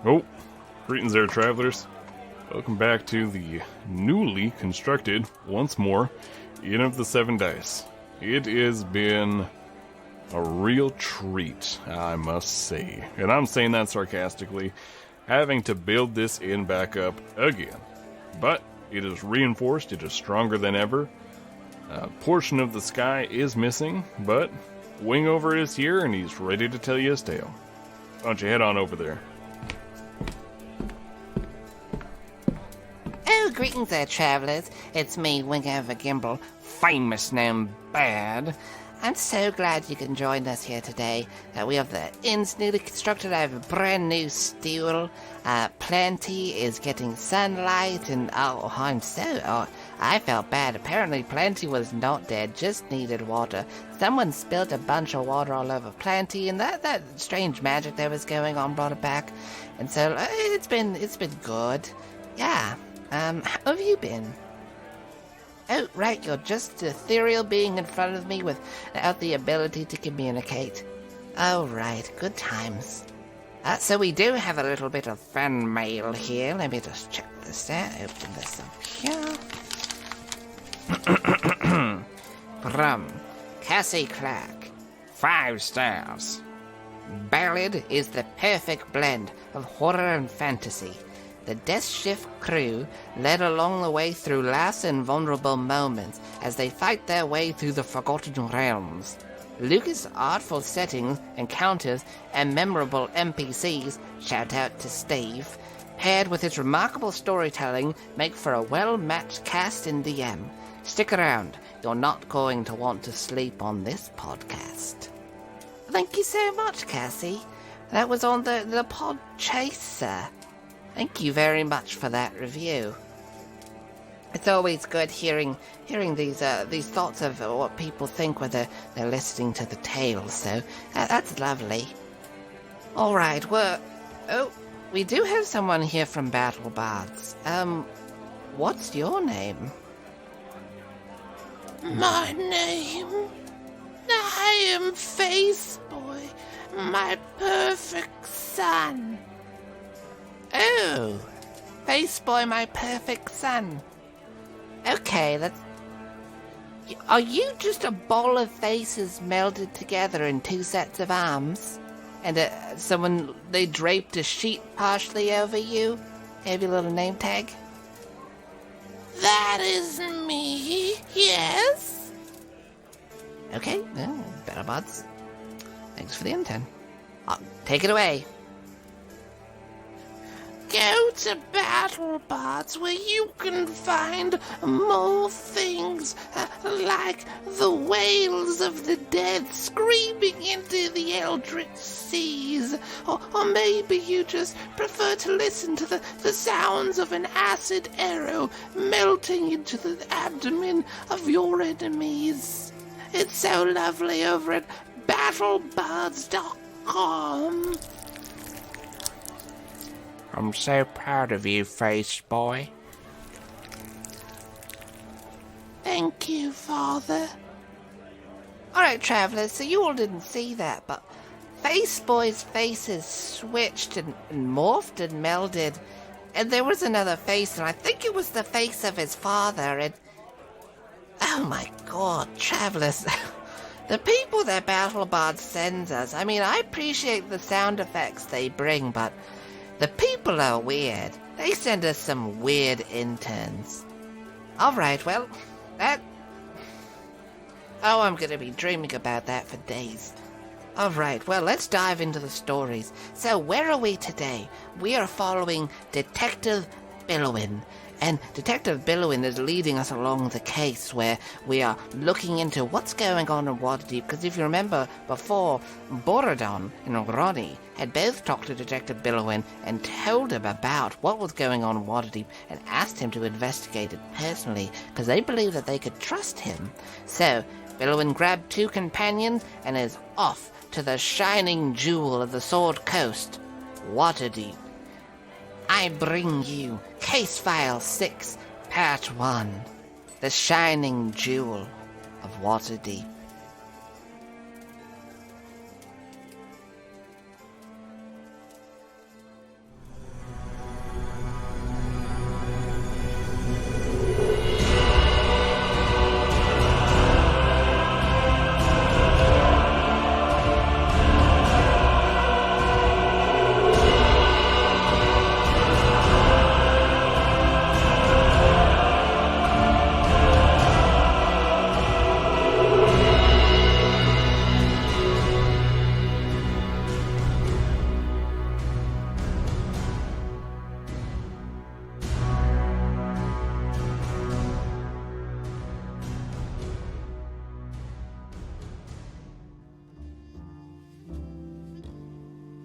Oh, greetings there, travelers. Welcome back to the newly constructed, once more, Inn of the Seven Dice. It has been a real treat, I must say. And I'm saying that sarcastically, having to build this inn back up again. But it is reinforced, it is stronger than ever. A portion of the sky is missing, but Wingover is here and he's ready to tell you his tale. Why don't you head on over there? Oh, greetings there, travellers. It's me, Wingover Gimble, famous known bad. I'm so glad you can join us here today. We have the inn's newly constructed. I have a brand new stool. Plenty is getting sunlight, and I felt bad. Apparently, Plenty was not dead, just needed water. Someone spilled a bunch of water all over Plenty, and that strange magic that was going on brought it back. And so it's been good. Yeah. How have you been? Oh, right, you're just an ethereal being in front of me without the ability to communicate. Oh, right, good times. So we do have a little bit of fan mail here. Let me just check this out. Open this up here. From Cassie Clark. 5 stars. Ballad is the perfect blend of horror and fantasy. The Death Shift crew led along the way through last and vulnerable moments as they fight their way through the Forgotten Realms. Lucas' artful settings, encounters, and memorable NPCs, shout out to Steve, paired with its remarkable storytelling, make for a well-matched cast in DM. Stick around, you're not going to want to sleep on this podcast. Thank you so much, Cassie. That was on the Pod Chaser. Thank you very much for that review. It's always good hearing these thoughts of what people think when they're listening to the tales. So that's lovely. All right, we do have someone here from Battle Bards. What's your name? My name? I am Faceboy, my perfect son. Oh, Faceboy, my perfect son. Okay, Are you just a ball of faces melded together in 2 sets of arms? And they draped a sheet partially over you? Gave you a little name tag? That is me, yes. Okay, Battle Bards. Thanks for the intent. Take it away. Go to Battle Bards where you can find more things like the wails of the dead screaming into the eldritch seas. Or maybe you just prefer to listen to the sounds of an acid arrow melting into the abdomen of your enemies. It's so lovely over at battlebards.com. I'm so proud of you, Faceboy. Thank you, Father. Alright, travellers, so you all didn't see that, but Faceboy's faces switched and morphed and melded, and there was another face, and I think it was the face of his father, and... Oh my god, travellers. The people that BattleBard sends us, I mean, I appreciate the sound effects they bring, but... The people are weird. They send us some weird interns. Alright, well, I'm gonna be dreaming about that for days. Alright, well, let's dive into the stories. So, where are we today? We are following Detective Billowin. And Detective Billowin is leading us along the case where we are looking into what's going on in Waterdeep. Because if you remember before, Borodon and Ronnie had both talked to Detective Billowin and told him about what was going on in Waterdeep and asked him to investigate it personally because they believed that they could trust him. So, Billowin grabbed 2 companions and is off to the shining jewel of the Sword Coast, Waterdeep. I bring you Case File 6, Part 1, The Shining Jewel of Waterdeep.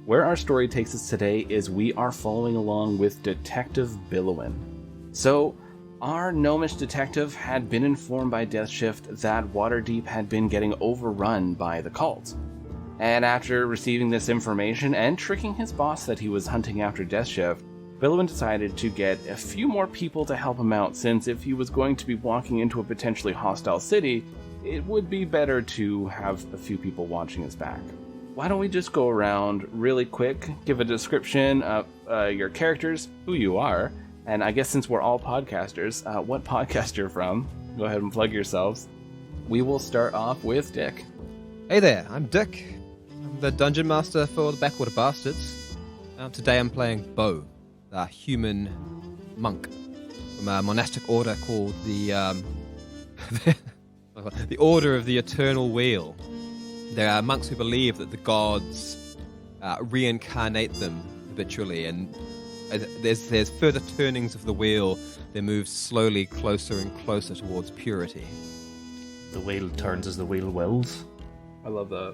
Where our story takes us today is we are following along with Detective Billowin. So, our gnomish detective had been informed by Deathshift that Waterdeep had been getting overrun by the cult. And after receiving this information and tricking his boss that he was hunting after Deathshift, Billowin decided to get a few more people to help him out, since if he was going to be walking into a potentially hostile city, it would be better to have a few people watching his back. Why don't we just go around really quick, give a description of your characters, who you are, and I guess since we're all podcasters, what podcast you're from. Go ahead and plug yourselves. We will start off with Dick. Hey there, I'm Dick. I'm the Dungeon Master for the Backwater Bastards. Today I'm playing Bo, a human monk from a monastic order called the the Order of the Eternal Wheel. There are monks who believe that the gods reincarnate them habitually, and as there's further turnings of the wheel, they move slowly closer and closer towards purity. The wheel turns as the wheel wills. I love that.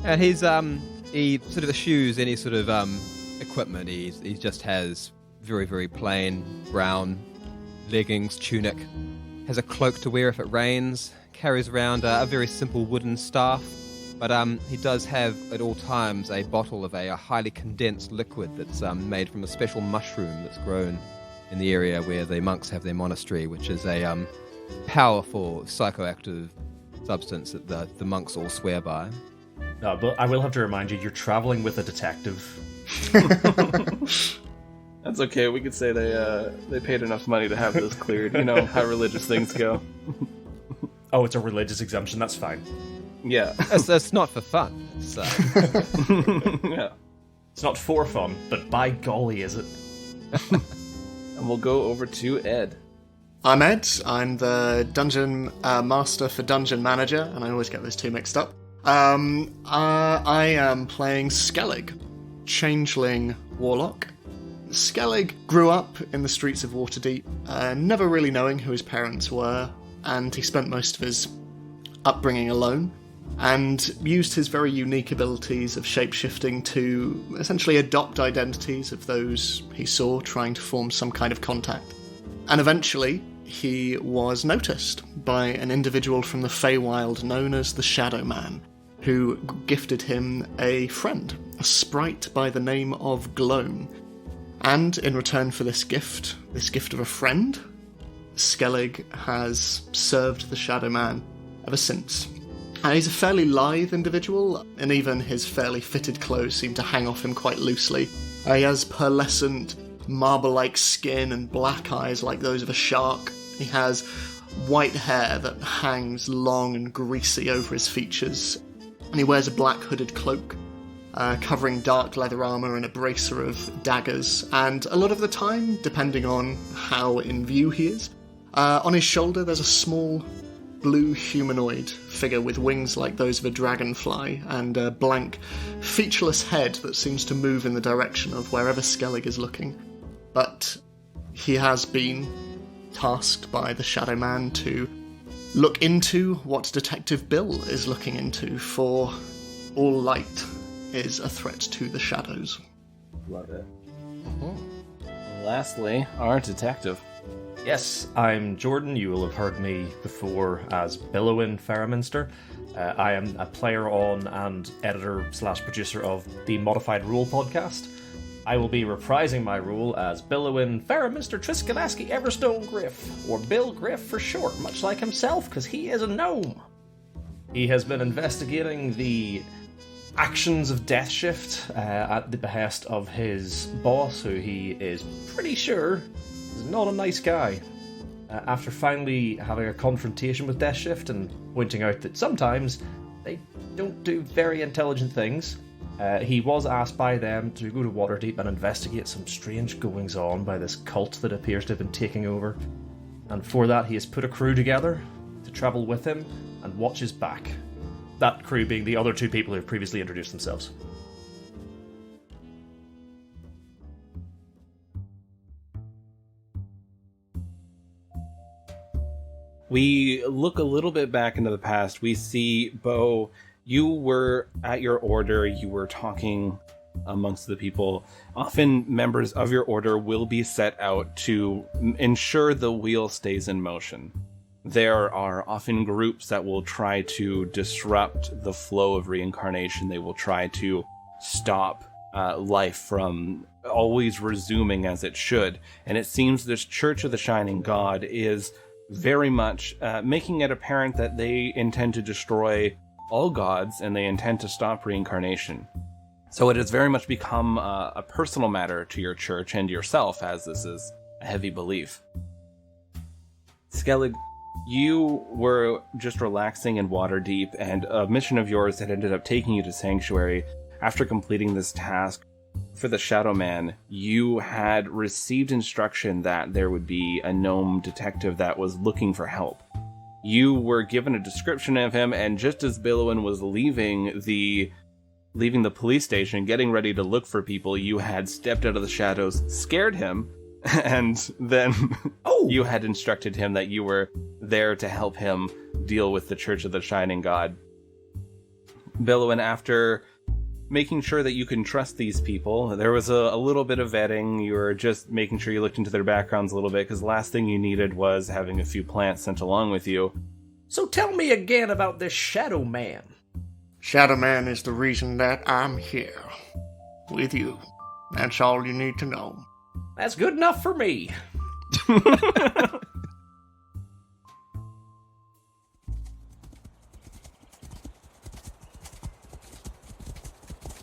And he sort of eschews any sort of equipment. He just has very, very plain brown leggings, tunic, has a cloak to wear if it rains, carries around a very simple wooden staff, but he does have at all times a bottle of a highly condensed liquid that's made from a special mushroom that's grown in the area where the monks have their monastery, which is a powerful psychoactive substance that the monks all swear by. No, but I will have to remind you, you're traveling with a detective. That's okay, we could say they paid enough money to have this cleared. You know how religious things go. Oh, it's a religious exemption, that's fine. Yeah. It's not for fun. It's, yeah. It's not for fun, but by golly is it. And we'll go over to Ed. I'm Ed. I'm the Dungeon Master for Dungeon Manager, and I always get those two mixed up. I am playing Skellig, Changeling Warlock. Skellig grew up in the streets of Waterdeep, never really knowing who his parents were, and he spent most of his upbringing alone, and used his very unique abilities of shapeshifting to essentially adopt identities of those he saw trying to form some kind of contact. And eventually, he was noticed by an individual from the Feywild known as the Shadow Man, who gifted him a friend, a sprite by the name of Gloam. And in return for this gift of a friend, Skellig has served the Shadow Man ever since. And he's a fairly lithe individual, and even his fairly fitted clothes seem to hang off him quite loosely. He has pearlescent, marble-like skin and black eyes like those of a shark. He has white hair that hangs long and greasy over his features, and he wears a black hooded cloak, covering dark leather armour and a bracer of daggers, and a lot of the time, depending on how in view he is, on his shoulder there's a small blue humanoid figure with wings like those of a dragonfly, and a blank, featureless head that seems to move in the direction of wherever Skellig is looking. But he has been tasked by the Shadow Man to look into what Detective Bill is looking into, for all light is a threat to the shadows. Love it. Lastly, our detective. Yes, I'm Jordan. You will have heard me before as Billowin Fairminster. I am a player on and editor/producer of the Modified Rule podcast. I will be reprising my role as Billowin Fairminster Triskelaski Everstone Griff, or Bill Griff for short, much like himself, because he is a gnome. He has been investigating the actions of Deathshift at the behest of his boss, who he is pretty sure is not a nice guy. After finally having a confrontation with Deathshift and pointing out that sometimes they don't do very intelligent things, he was asked by them to go to Waterdeep and investigate some strange goings-on by this cult that appears to have been taking over. And for that, he has put a crew together to travel with him and watch his back. That crew being the other two people who have previously introduced themselves. We look a little bit back into the past. We see, Bo, you were at your order. You were talking amongst the people. Often members of your order will be set out to ensure the wheel stays in motion. There are often groups that will try to disrupt the flow of reincarnation. They will try to stop life from always resuming as it should. And it seems this Church of the Shining God is very much making it apparent that they intend to destroy all gods and they intend to stop reincarnation. So it has very much become a personal matter to your church and yourself, as this is a heavy belief. Skellig, you were just relaxing in Waterdeep, and a mission of yours had ended up taking you to Sanctuary. After completing this task for the Shadow Man, you had received instruction that there would be a gnome detective that was looking for help. You were given a description of him, and just as Billowin was leaving the police station, getting ready to look for people, you had stepped out of the shadows, scared him, and then you had instructed him that you were there to help him deal with the Church of the Shining God. Billowin, after making sure that you can trust these people, there was a little bit of vetting. You were just making sure you looked into their backgrounds a little bit, because the last thing you needed was having a few plants sent along with you. So tell me again about this Shadow Man. Shadow Man is the reason that I'm here. With you. That's all you need to know. That's good enough for me.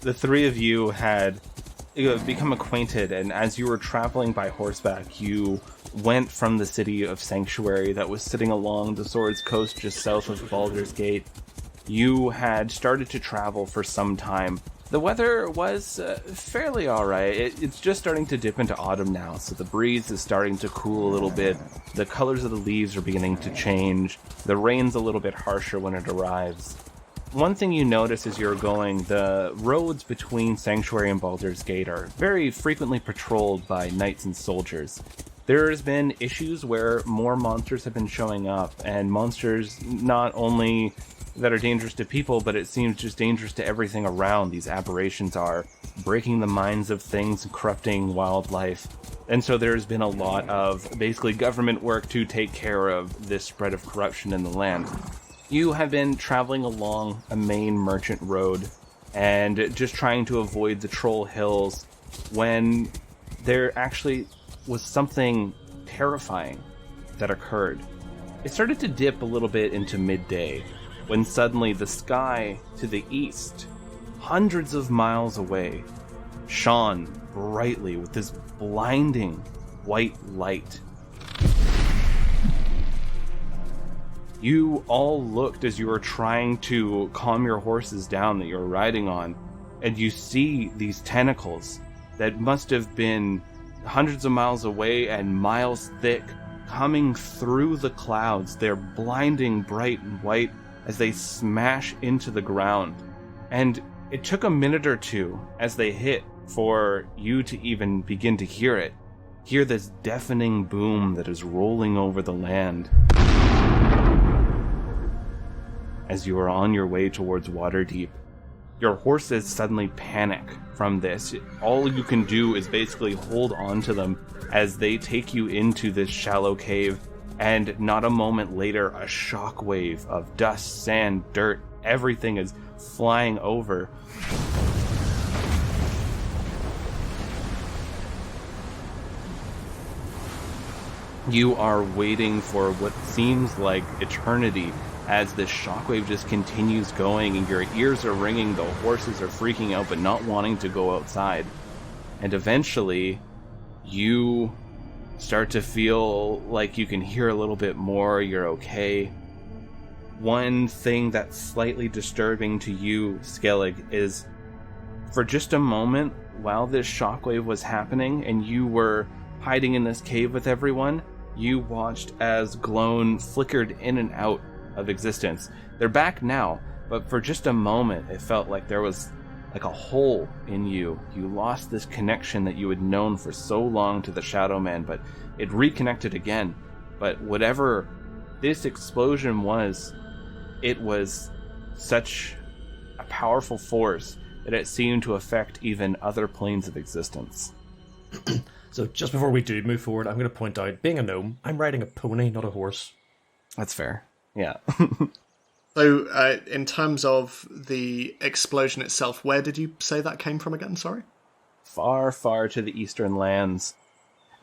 The three of you had become acquainted, and as you were traveling by horseback, you went from the city of Sanctuary that was sitting along the Sword's Coast just south of Baldur's Gate. You had started to travel for some time. The weather was fairly alright. It's just starting to dip into autumn now, so the breeze is starting to cool a little bit. The colors of the leaves are beginning to change. The rain's a little bit harsher when it arrives. One thing you notice as you're going, the roads between Sanctuary and Baldur's Gate are very frequently patrolled by knights and soldiers. There's been issues where more monsters have been showing up, and monsters not only that are dangerous to people, but it seems just dangerous to everything around. These aberrations are breaking the minds of things and corrupting wildlife. And so there's been a lot of basically government work to take care of this spread of corruption in the land. You have been traveling along a main merchant road and just trying to avoid the troll hills when there actually was something terrifying that occurred. It started to dip a little bit into midday when suddenly the sky to the east, hundreds of miles away, shone brightly with this blinding white light. You all looked as you were trying to calm your horses down that you were riding on, and you see these tentacles that must have been hundreds of miles away and miles thick coming through the clouds. They're blinding bright and white as they smash into the ground. And it took a minute or two as they hit for you to even begin to hear it. Hear this deafening boom that is rolling over the land. As you are on your way towards Waterdeep, your horses suddenly panic from this. All you can do is basically hold on to them as they take you into this shallow cave, and not a moment later, a shockwave of dust, sand, dirt, everything is flying over. You are waiting for what seems like eternity as this shockwave just continues going, and your ears are ringing, the horses are freaking out but not wanting to go outside. And eventually, you start to feel like you can hear a little bit more, you're okay. One thing that's slightly disturbing to you, Skellig, is for just a moment while this shockwave was happening and you were hiding in this cave with everyone, you watched as Gloan flickered in and out of existence. They're back now, but for just a moment it felt like there was like a hole in you. You lost this connection that you had known for so long to the Shadow Man, but it reconnected again. But whatever this explosion was, it was such a powerful force that it seemed to affect even other planes of existence. So just before we do move forward, I'm going to point out, being a gnome, I'm riding a pony, not a horse. That's fair. Yeah. So, in terms of the explosion itself, where did you say that came from again? Sorry? Far, far to the eastern lands.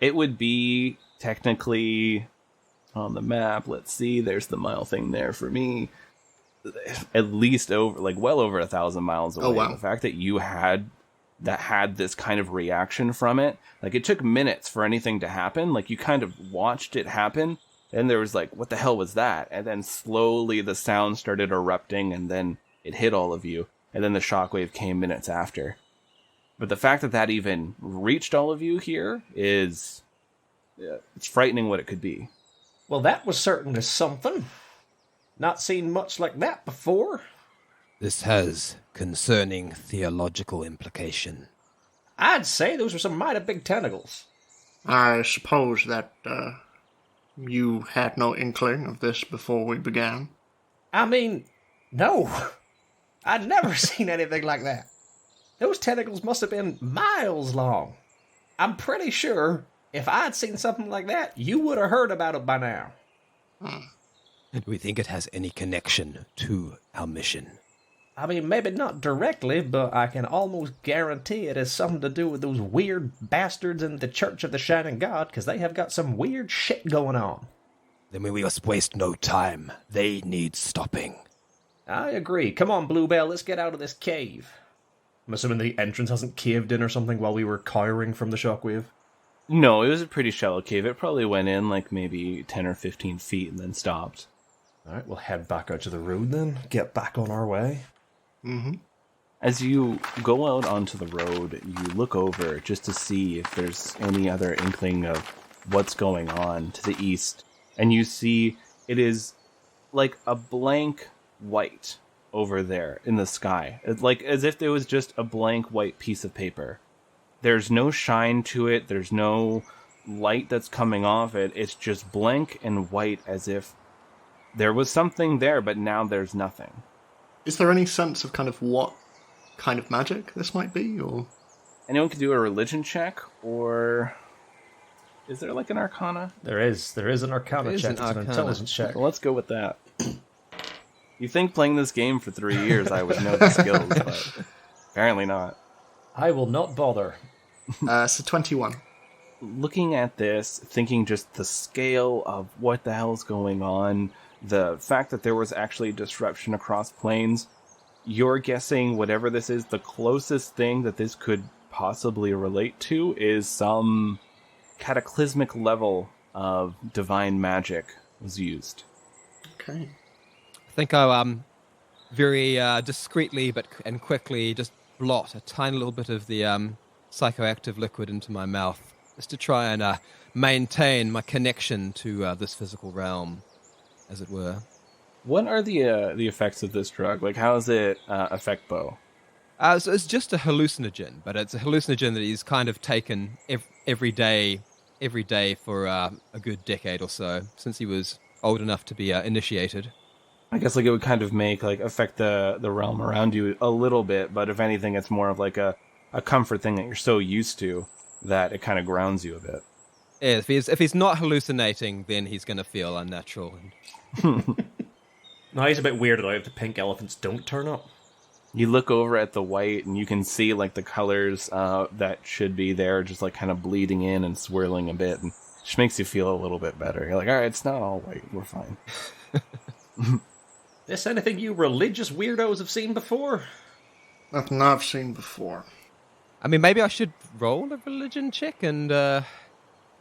It would be technically on the map. Let's see, there's the mile thing there for me. At least well over 1,000 miles away. Oh, wow. The fact that you had this kind of reaction from it, like it took minutes for anything to happen. Like you kind of watched it happen, and there was like, what the hell was that? And then slowly the sound started erupting, and then it hit all of you, and then the shockwave came minutes after. But the fact that even reached all of you here it's frightening what it could be. Well, that was certainly something. Not seen much like that before. This has concerning theological implication. I'd say those were some mighty big tentacles. I suppose that you had no inkling of this before we began. I mean, no. I'd never seen anything like that. Those tentacles must have been miles long. I'm pretty sure if I'd seen something like that, you would have heard about it by now. Do we think it has any connection to our mission? I mean, maybe not directly, but I can almost guarantee it has something to do with those weird bastards in the Church of the Shining God, because they have got some weird shit going on. Then we must waste no time. They need stopping. I agree. Come on, Bluebell, let's get out of this cave. I'm assuming the entrance hasn't caved in or something while we were cowering from the shockwave. No, it was a pretty shallow cave. It probably went in like maybe 10 or 15 feet and then stopped. Alright, we'll head back out to the road then. Get back on our way. Mm-hmm. As you go out onto the road, you look over just to see if there's any other inkling of what's going on to the east. And you see it is like a blank white over there in the sky. It's like as if there was just a blank white piece of paper. There's no shine to it. There's no light that's coming off it. It's just blank and white, as if there was something there, but now there's nothing. Is there any sense of kind of what kind of magic this might be, or? Anyone can do a religion check, or is there like an arcana? There is an arcana check. It's an intelligence check. Well, let's go with that. You think playing this game for 3 years I would know the skills, but apparently not. I will not bother. So 21. Looking at this, thinking just the scale of what the hell's going on, the fact that there was actually disruption across planes, you're guessing whatever this is, the closest thing that this could possibly relate to is some cataclysmic level of divine magic was used. Okay. I think I'll very discreetly and quickly just blot a tiny little bit of the psychoactive liquid into my mouth, just to try and maintain my connection to this physical realm, as it were. What are the effects of this drug? Like, how does it affect Bo? So it's just a hallucinogen, but it's a hallucinogen that he's kind of taken every day for a good decade or so, since he was old enough to be initiated. I guess like it would kind of affect the realm around you a little bit, but if anything, it's more of like a comfort thing that you're so used to that it kind of grounds you a bit. Yeah, if he's not hallucinating, then he's going to feel unnatural. No, he's a bit weirded out if the pink elephants don't turn up. You look over at the white, and you can see like the colors that should be there, just like kind of bleeding in and swirling a bit, and just makes you feel a little bit better. You're like, all right, it's not all white, we're fine. This anything you religious weirdos have seen before? Nothing I've seen before. I mean, maybe I should roll a religion check and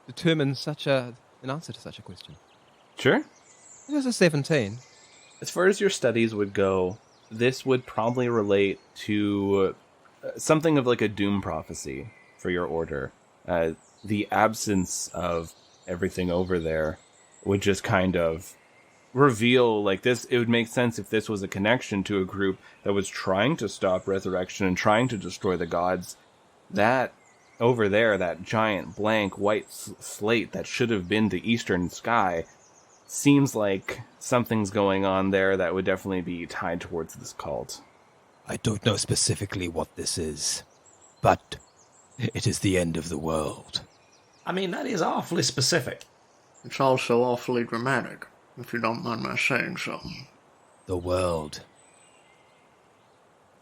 determine an answer to such a question. Sure. It was a 17. As far as your studies would go, this would probably relate to something of like a doom prophecy for your order. The absence of everything over there would just kind of reveal like this. It would make sense if this was a connection to a group that was trying to stop resurrection and trying to destroy the gods. That over there, that giant blank white slate that should have been the eastern sky, seems like something's going on there that would definitely be tied towards this cult. I don't know specifically what this is, but it is the end of the world. I mean, that is awfully specific. It's also awfully dramatic, if you don't mind my saying so. The world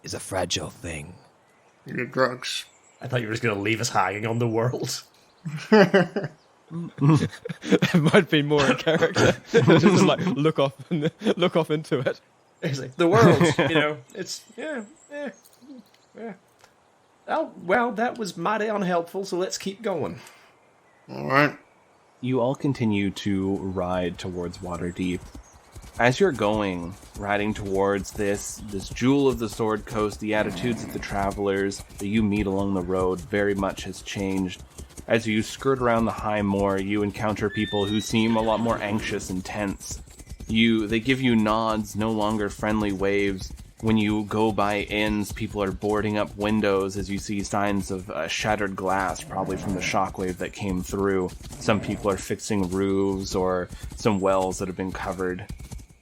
is a fragile thing. You get drugs. I thought you were just going to leave us hanging on the world. It might be more in character. Just like look off into it. It's like, the world, it's, yeah. Oh, well, that was mighty unhelpful, so let's keep going. All right. You all continue to ride towards Waterdeep. As you're going, riding towards this jewel of the Sword Coast, the attitudes of the travelers that you meet along the road very much has changed. As you skirt around the high moor, you encounter people who seem a lot more anxious and tense. They give you nods, no longer friendly waves. When you go by inns, people are boarding up windows as you see signs of shattered glass, probably from the shockwave that came through. Some people are fixing roofs or some wells that have been covered.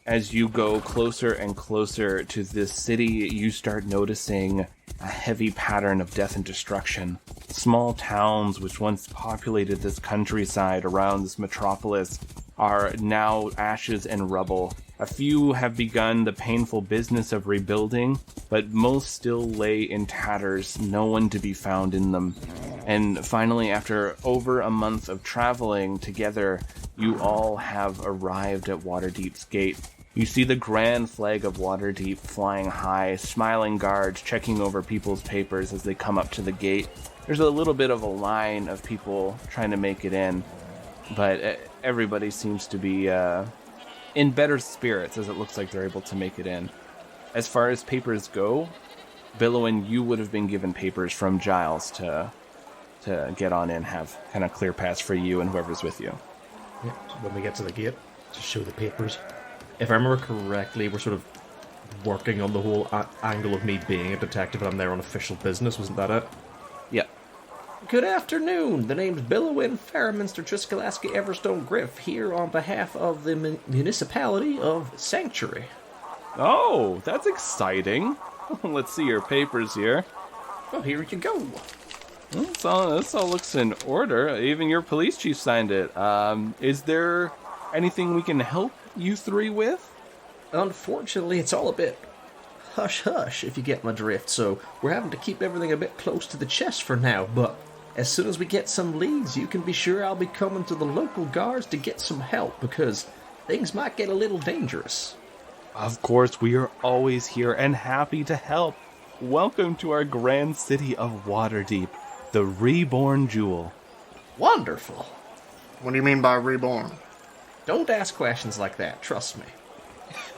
As you go closer and closer to this city, you start noticing a heavy pattern of death and destruction. Small towns which once populated this countryside around this metropolis are now ashes and rubble. A few have begun the painful business of rebuilding, but most still lay in tatters, no one to be found in them. And finally, after over a month of traveling together, you all have arrived at Waterdeep's gate. You see the grand flag of Waterdeep flying high, smiling guards checking over people's papers as they come up to the gate. There's a little bit of a line of people trying to make it in, but everybody seems to be in better spirits as it looks like they're able to make it in. As far as papers go, Billowin, you would have been given papers from Giles to get on in, have kind of clear pass for you and whoever's with you. Yeah, so when we get to the gate, just show the papers. If I remember correctly, we're sort of working on the whole angle of me being a detective and I'm there on official business, wasn't that it? Yeah. Good afternoon. The name's Billowin, Fairminster, Triskelaski, Everstone, Griff, here on behalf of the municipality of Sanctuary. Oh, that's exciting. Let's see your papers here. Well, here you go. This all looks in order. Even your police chief signed it. Is there anything we can help you three with? Unfortunately, it's all a bit hush-hush, if you get my drift, so we're having to keep everything a bit close to the chest for now, but as soon as we get some leads, you can be sure I'll be coming to the local guards to get some help, because things might get a little dangerous. Of course, we are always here and happy to help. Welcome to our grand city of Waterdeep, the reborn jewel. Wonderful. What do you mean by reborn? Don't ask questions like that, trust me.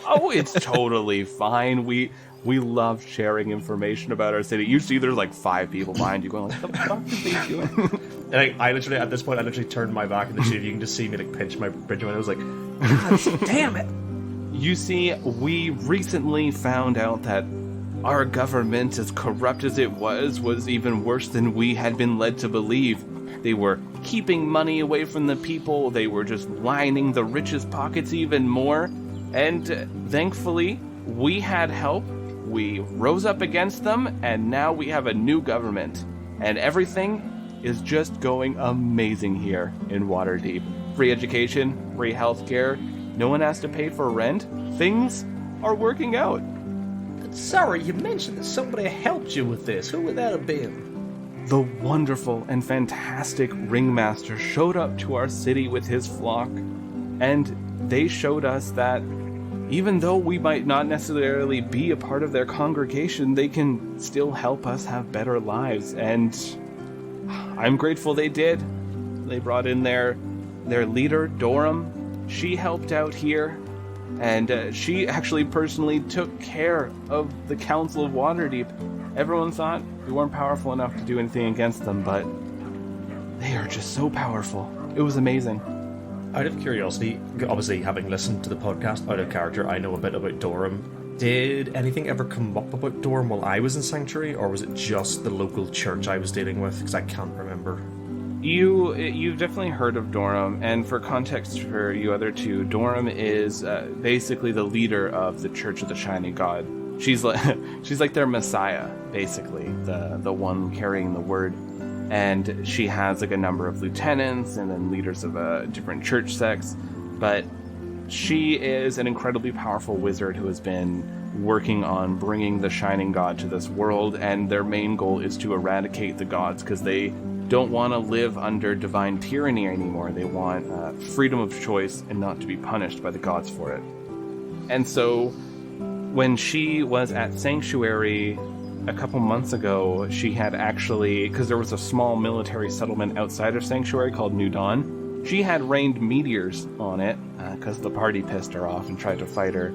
Oh, it's totally fine. We love sharing information about our city. You see there's like 5 people behind you going like, what the fuck are they doing? And I literally, at this point, I literally turned my back in the shade. You can just see me like pinch my bridge, and I was like, God damn it. You see, we recently found out that our government, as corrupt as it was even worse than we had been led to believe. They were keeping money away from the people. They were just lining the richest pockets even more. And thankfully, we had help. We rose up against them, and now we have a new government. And everything is just going amazing here in Waterdeep. Free education, free healthcare, no one has to pay for rent. Things are working out. Sorry, you mentioned that somebody helped you with this. Who would that have been? The wonderful and fantastic ringmaster showed up to our city with his flock, and they showed us that even though we might not necessarily be a part of their congregation, they can still help us have better lives, and I'm grateful they did. They brought in their leader, Dorum. She helped out here, and she actually personally took care of the Council of Waterdeep. Everyone thought we weren't powerful enough to do anything against them, but they are just so powerful. It was amazing. Out of curiosity, obviously having listened to the podcast out of character, I know a bit about Dorum. Did anything ever come up about Dorum while I was in Sanctuary, or was it just the local church I was dealing with? Because I can't remember. You've definitely heard of Dorum, and for context for you other two, Dorum is basically the leader of the Church of the Shining God. she's like their messiah, basically, the one carrying the word. And she has like a number of lieutenants and then leaders of different church sects. But she is an incredibly powerful wizard who has been working on bringing the Shining God to this world, and their main goal is to eradicate the gods because they don't want to live under divine tyranny anymore. They want freedom of choice and not to be punished by the gods for it. And so when she was at Sanctuary a couple months ago, she had actually, because there was a small military settlement outside of Sanctuary called New Dawn, she had rained meteors on it because the party pissed her off and tried to fight her.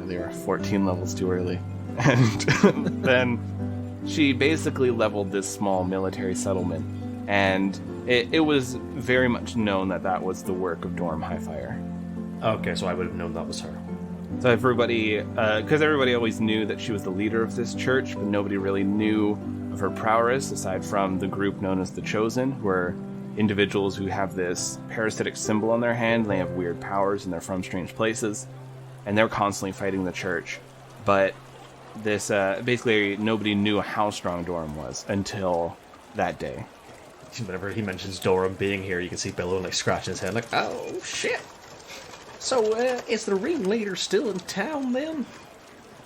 They were 14 levels too early. And then she basically leveled this small military settlement. And it was very much known that that was the work of Dorm Highfire. Okay, so I would have known that was her. So everybody, because everybody always knew that she was the leader of this church, but nobody really knew of her prowess aside from the group known as the Chosen, who are individuals who have this parasitic symbol on their hand. They have weird powers and they're from strange places. And they're constantly fighting the church. But this, basically, nobody knew how strong Dorum was until that day. Whenever he mentions Dorum being here, you can see Billowin like scratching his head like, oh shit. So, is the ringleader still in town then?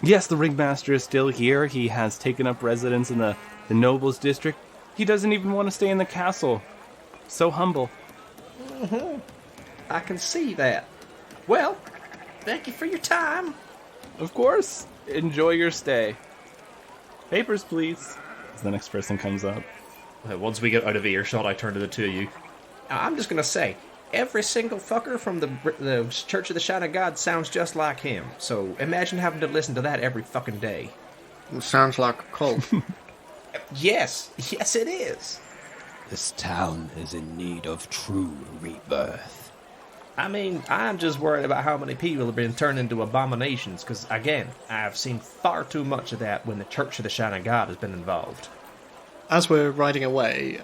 Yes, the ringmaster is still here. He has taken up residence in the nobles district. He doesn't even want to stay in the castle. So humble. Mm-hmm. I can see that. Well, thank you for your time. Of course. Enjoy your stay. Papers, please. As the next person comes up. Once we get out of earshot, I turn to the two of you. I'm just gonna say, every single fucker from the Church of the Shining God sounds just like him. So imagine having to listen to that every fucking day. It sounds like a cult. Yes it is. This town is in need of true rebirth. I mean, I'm just worried about how many people have been turned into abominations, because, again, I've seen far too much of that when the Church of the Shining God has been involved. As we're riding away,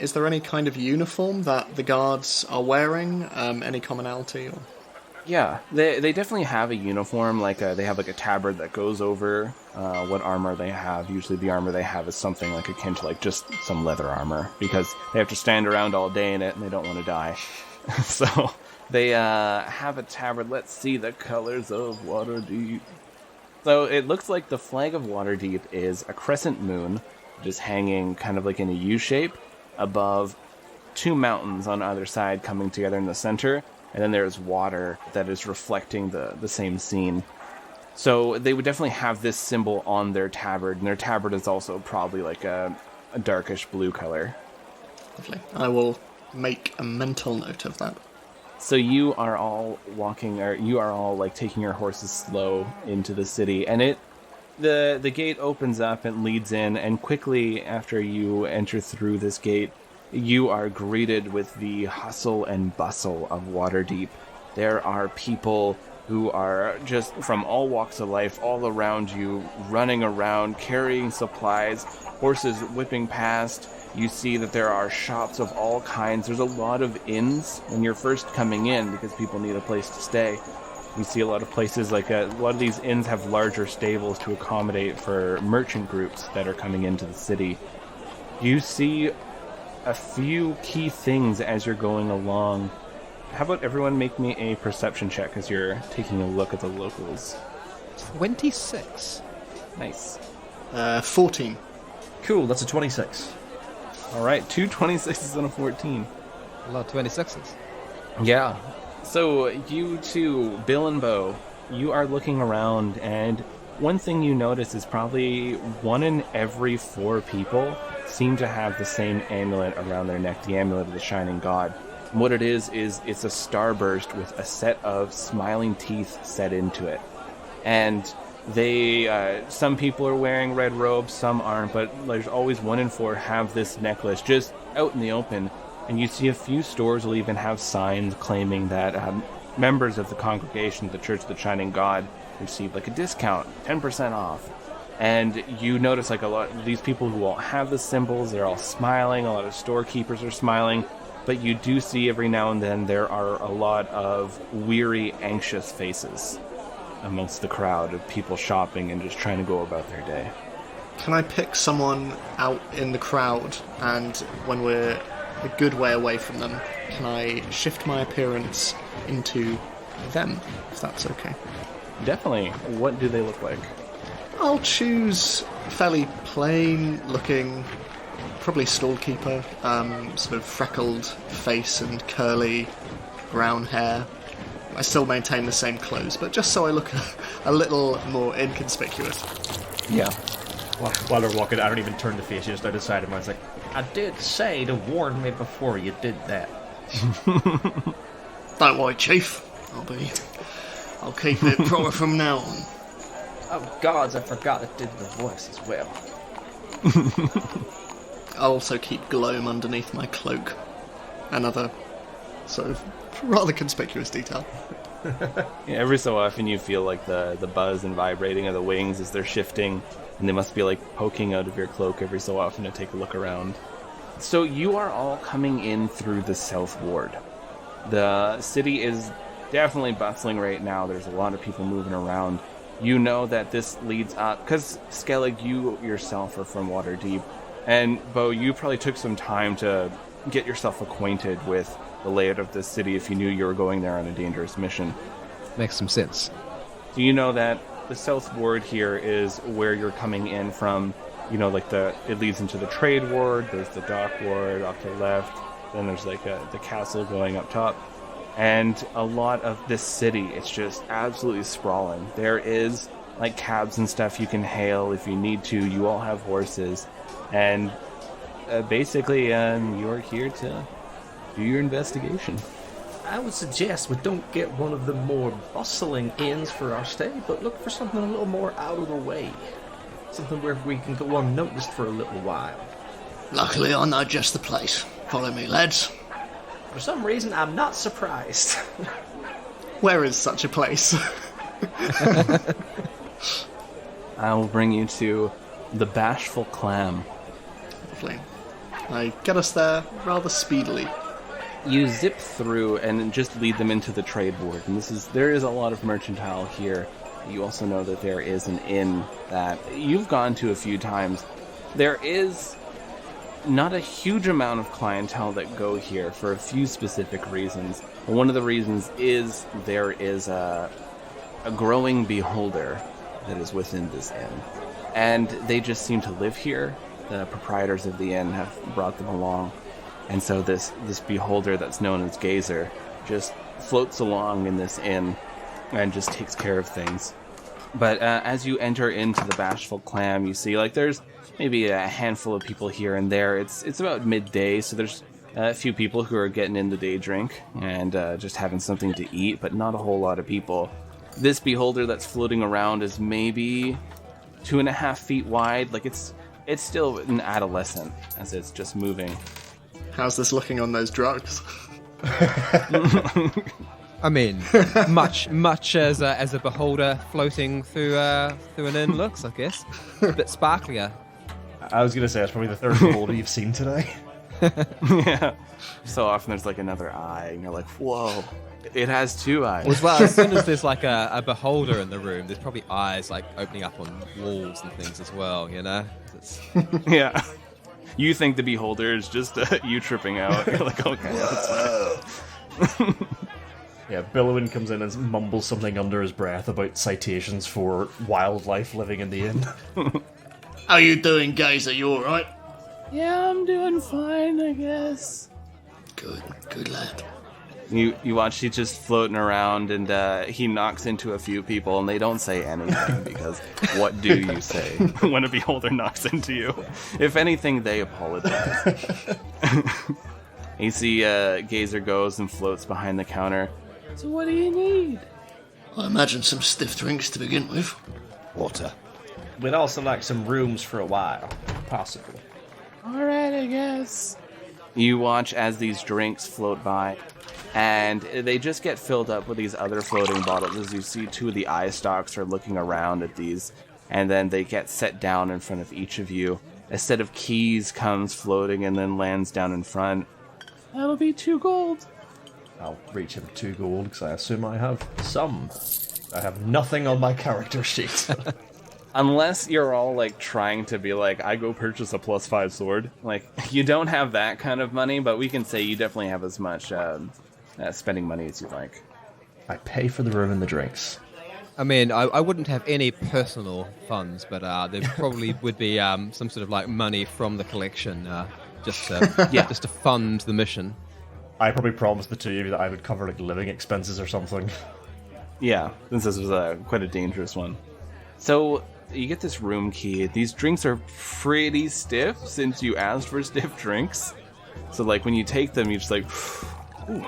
is there any kind of uniform that the guards are wearing? Any commonality? Or? Yeah, they definitely have a uniform. Like they have like a tabard that goes over what armor they have. Usually the armor they have is something like akin to like just some leather armor, because they have to stand around all day in it and they don't want to die. So they have a tabard. Let's see the colors of Waterdeep. So it looks like the flag of Waterdeep is a crescent moon, just hanging kind of like in a U shape above two mountains on either side coming together in the center. And then there's water that is reflecting the same scene. So they would definitely have this symbol on their tabard, and their tabard is also probably like a darkish blue color. Lovely. I will make a mental note of that. So you are all walking, or you are all like taking your horses slow into the city, and the gate opens up and leads in, and quickly after you enter through this gate, you are greeted with the hustle and bustle of Waterdeep. There are people who are just from all walks of life all around you, running around, carrying supplies, horses whipping past. You see that there are shops of all kinds. There's a lot of inns when you're first coming in because people need a place to stay. You see a lot of places, like a lot of these inns have larger stables to accommodate for merchant groups that are coming into the city. You see a few key things as you're going along. How about everyone make me a perception check as you're taking a look at the locals? 26. Nice. 14. Cool, that's a 26. All right, 2 26s and a 14. A lot of 26s. Yeah. So you two, Bill and Bo, you are looking around, and one thing you notice is probably 1 in every 4 people seem to have the same amulet around their neck, the amulet of the Shining God. And what it is it's a starburst with a set of smiling teeth set into it. And they, some people are wearing red robes, some aren't, but there's always 1 in 4 have this necklace just out in the open. And you see a few stores will even have signs claiming that members of the congregation of the Church of the Shining God receive like a discount, 10% off. And you notice like a lot of these people who all have the symbols, they're all smiling, a lot of storekeepers are smiling, but you do see every now and then there are a lot of weary, anxious faces. amongst the crowd of people shopping and just trying to go about their day. Can I pick someone out in the crowd, and when we're a good way away from them, can I shift my appearance into them, if that's okay? Definitely. What do they look like? I'll choose fairly plain looking, probably storekeeper, sort of freckled face and curly brown hair. I still maintain the same clothes, but just so I look a little more inconspicuous. Yeah. While they're walking, I don't even turn the face, just out the side of mine. It's like, I did say to warn me before you did that. Don't worry, Chief. I'll keep it proper from now on. Oh gods, I forgot I did the voice as well. I'll also keep gloam underneath my cloak. Another sort of rather conspicuous detail. Yeah, every so often you feel like the buzz and vibrating of the wings as they're shifting, and they must be like poking out of your cloak every so often to take a look around. So you are all coming in through the South Ward. The city is definitely bustling right now. There's a lot of people moving around. You know that this leads up, because Skellig, you yourself are from Waterdeep, and Bo, you probably took some time to get yourself acquainted with the layout of this city if you knew you were going there on a dangerous mission. Makes some sense. Do you know that the South Ward here is where you're coming in from? You know, like it leads into the Trade Ward, there's the Dock Ward off to the left, then there's like the castle going up top. And a lot of this city, it's just absolutely sprawling. There is like cabs and stuff you can hail if you need to. You all have horses. And basically, you're here to do your investigation. I would suggest we don't get one of the more bustling inns for our stay, but look for something a little more out of the way. Something where we can go unnoticed for a little while. Luckily, I know just the place. Follow me, lads. For some reason, I'm not surprised. Where is such a place? I will bring you to the Bashful Clam. Lovely. I get us there rather speedily. You zip through and just lead them into the Trade Ward. And there is a lot of mercantile here. You also know that there is an inn that you've gone to a few times. There is not a huge amount of clientele that go here for a few specific reasons. And one of the reasons is there is a growing beholder that is within this inn. And they just seem to live here. The proprietors of the inn have brought them along. And so this beholder that's known as Gazer just floats along in this inn and just takes care of things. But as you enter into the Bashful Clam, you see like there's maybe a handful of people here and there. It's about midday, so there's a few people who are getting in the day drink and just having something to eat, but not a whole lot of people. This beholder that's floating around is maybe 2.5 feet wide. Like it's still an adolescent as it's just moving. How's this looking on those drugs? I mean, much as a beholder floating through an inn looks, I guess. A bit sparklier. I was going to say, it's probably the third beholder you've seen today. Yeah. So often there's like another eye, and you're like, whoa, it has 2 eyes. Well, as soon as there's like a beholder in the room, there's probably eyes like opening up on walls and things as well, you know? Yeah. You think the beholder is just you tripping out. You're like, okay, that's fine. Yeah, Billowin comes in and mumbles something under his breath about citations for wildlife living in the inn. How you doing, Gazer? You alright? Yeah, I'm doing fine, I guess. Good lad. You watch, he's just floating around, and he knocks into a few people, and they don't say anything, because what do you say when a beholder knocks into you? If anything, they apologize. You see Gazer goes and floats behind the counter. So what do you need? I imagine some stiff drinks to begin with. Water. We'd also like some rooms for a while, if possible. Alright, I guess. You watch as these drinks float by, and they just get filled up with these other floating bottles. As you see, 2 of the eye stalks are looking around at these, and then they get set down in front of each of you. A set of keys comes floating and then lands down in front. That'll be 2 gold. I'll reach him 2 gold, because I assume I have some. I have nothing on my character sheet. Unless you're all like trying to be like, I go purchase a +5 sword. Like, you don't have that kind of money, but we can say you definitely have as much spending money as you like. I pay for the room and the drinks. I mean, I wouldn't have any personal funds, but there probably would be some sort of like money from the collection just to fund the mission. I probably promised the two of you that I would cover like living expenses or something. Yeah, since this was quite a dangerous one. So you get this room key. These drinks are pretty stiff since you asked for stiff drinks. So like when you take them, you're just like, ooh.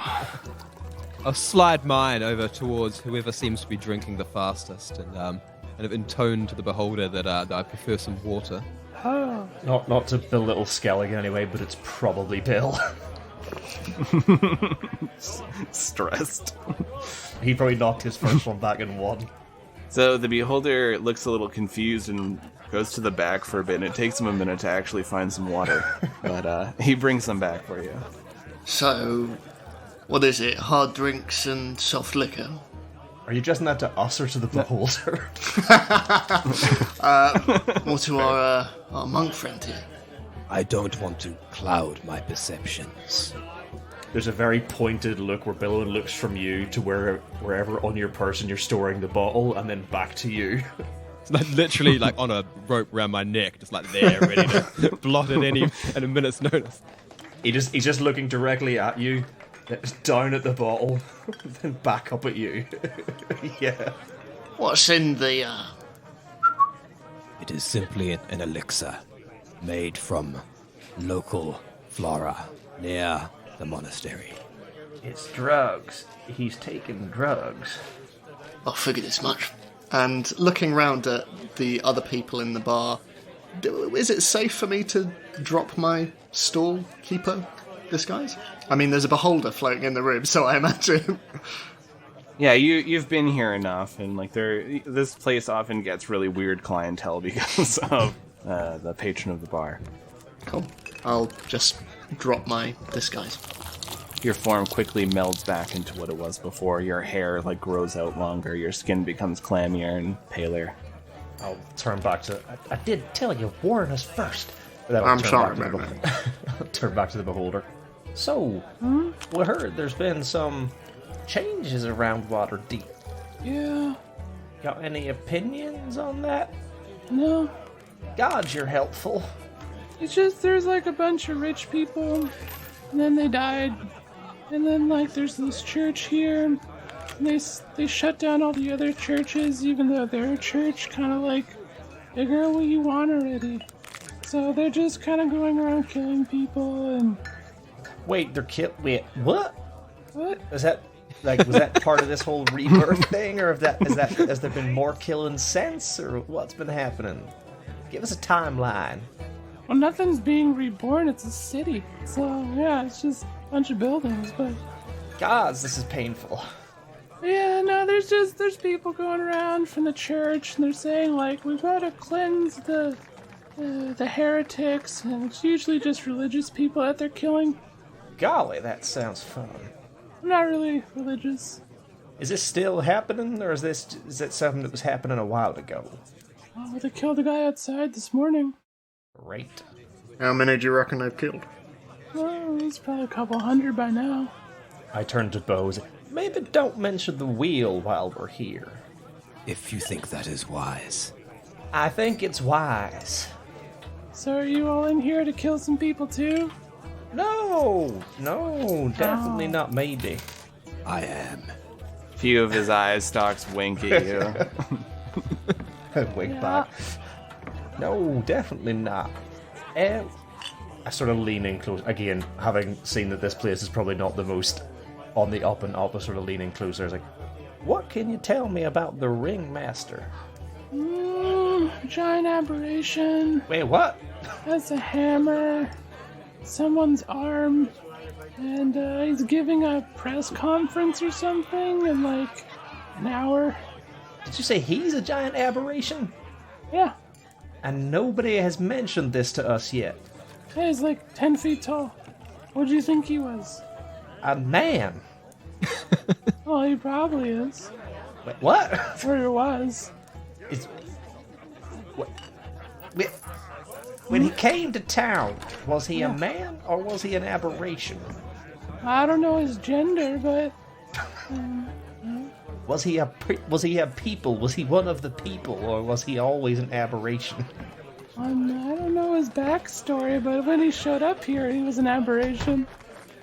I'll slide mine over towards whoever seems to be drinking the fastest, and kind of intone to the beholder that I prefer some water. Not to belittle Skellig in any way, but it's probably Bill. Stressed. He probably knocked his first one back in one. So the beholder looks a little confused and goes to the back for a bit, and it takes him a minute to actually find some water. But he brings some back for you. So, what is it? Hard drinks and soft liquor? Are you addressing that to us or to the beholder? Or to our monk friend here? I don't want to cloud my perceptions. There's a very pointed look where Billowin looks from you to wherever on your person you're storing the bottle, and then back to you. It's like literally like on a rope around my neck, just like there, ready to blot at a minute's notice. He's just looking directly at you, down at the bottle, then back up at you. Yeah. What's in the... It is simply an elixir made from local flora near the monastery. It's drugs. He's taking drugs. I figured as much. And looking round at the other people in the bar, is it safe for me to drop my stall keeper disguise? I mean, there's a beholder floating in the room, so I imagine... Yeah, you've been here enough, and like this place often gets really weird clientele because of the patron of the bar. Cool. I'll just drop my disguise. Your form quickly melds back into what it was before. Your hair like grows out longer. Your skin becomes clammier and paler. I'll turn back to... I did tell you, warn us first. I'm sorry, man. Turn back to the beholder. So, we heard there's been some changes around Waterdeep. Yeah, Got any opinions on that? no. God, you're helpful. It's just there's like a bunch of rich people, and then they died. And then like there's this church here, and they shut down all the other churches, even though their church kind of like, figure out what you want already. So they're just kind of going around killing people and... Wait, wait, what? What? Was that part of this whole rebirth thing, or has there been more killing since, or what's been happening? Give us a timeline. Well, nothing's being reborn, it's a city. So, yeah, it's just a bunch of buildings, but... Gods, this is painful. Yeah, no, there's people going around from the church, and they're saying, like, we've got to cleanse the heretics, and it's usually just religious people that they're killing. Golly, that sounds fun. I'm not really religious. Is this still happening, or is that something that was happening a while ago? Oh, they killed a guy outside this morning. Great. How many do you reckon they've killed? Oh, it's probably a couple hundred by now. I turned to Bo. Maybe don't mention the wheel while we're here. If you think that is wise. I think it's wise. So are you all in here to kill some people too? No, definitely not maybe. I am. Few of his eyes stalks wink at you. Wink back. No, definitely not. I sort of lean in close. Again, having seen that this place is probably not the most on the up and up, I sort of lean in closer. I was like, What can you tell me about the Ringmaster? Giant aberration. Wait, what? Has a hammer. Someone's arm. And he's giving a press conference or something in like an hour. Did you say he's a giant aberration? Yeah. And nobody has mentioned this to us yet. Hey, he's like 10 feet tall. What do you think he was? A man. Well, he probably is. Wait, what? Where it was. It's, what? When he came to town, was he a man or was he an aberration? I don't know his gender, but Was he a people? Was he one of the people, or was he always an aberration? I don't know his backstory, but when he showed up here, he was an aberration.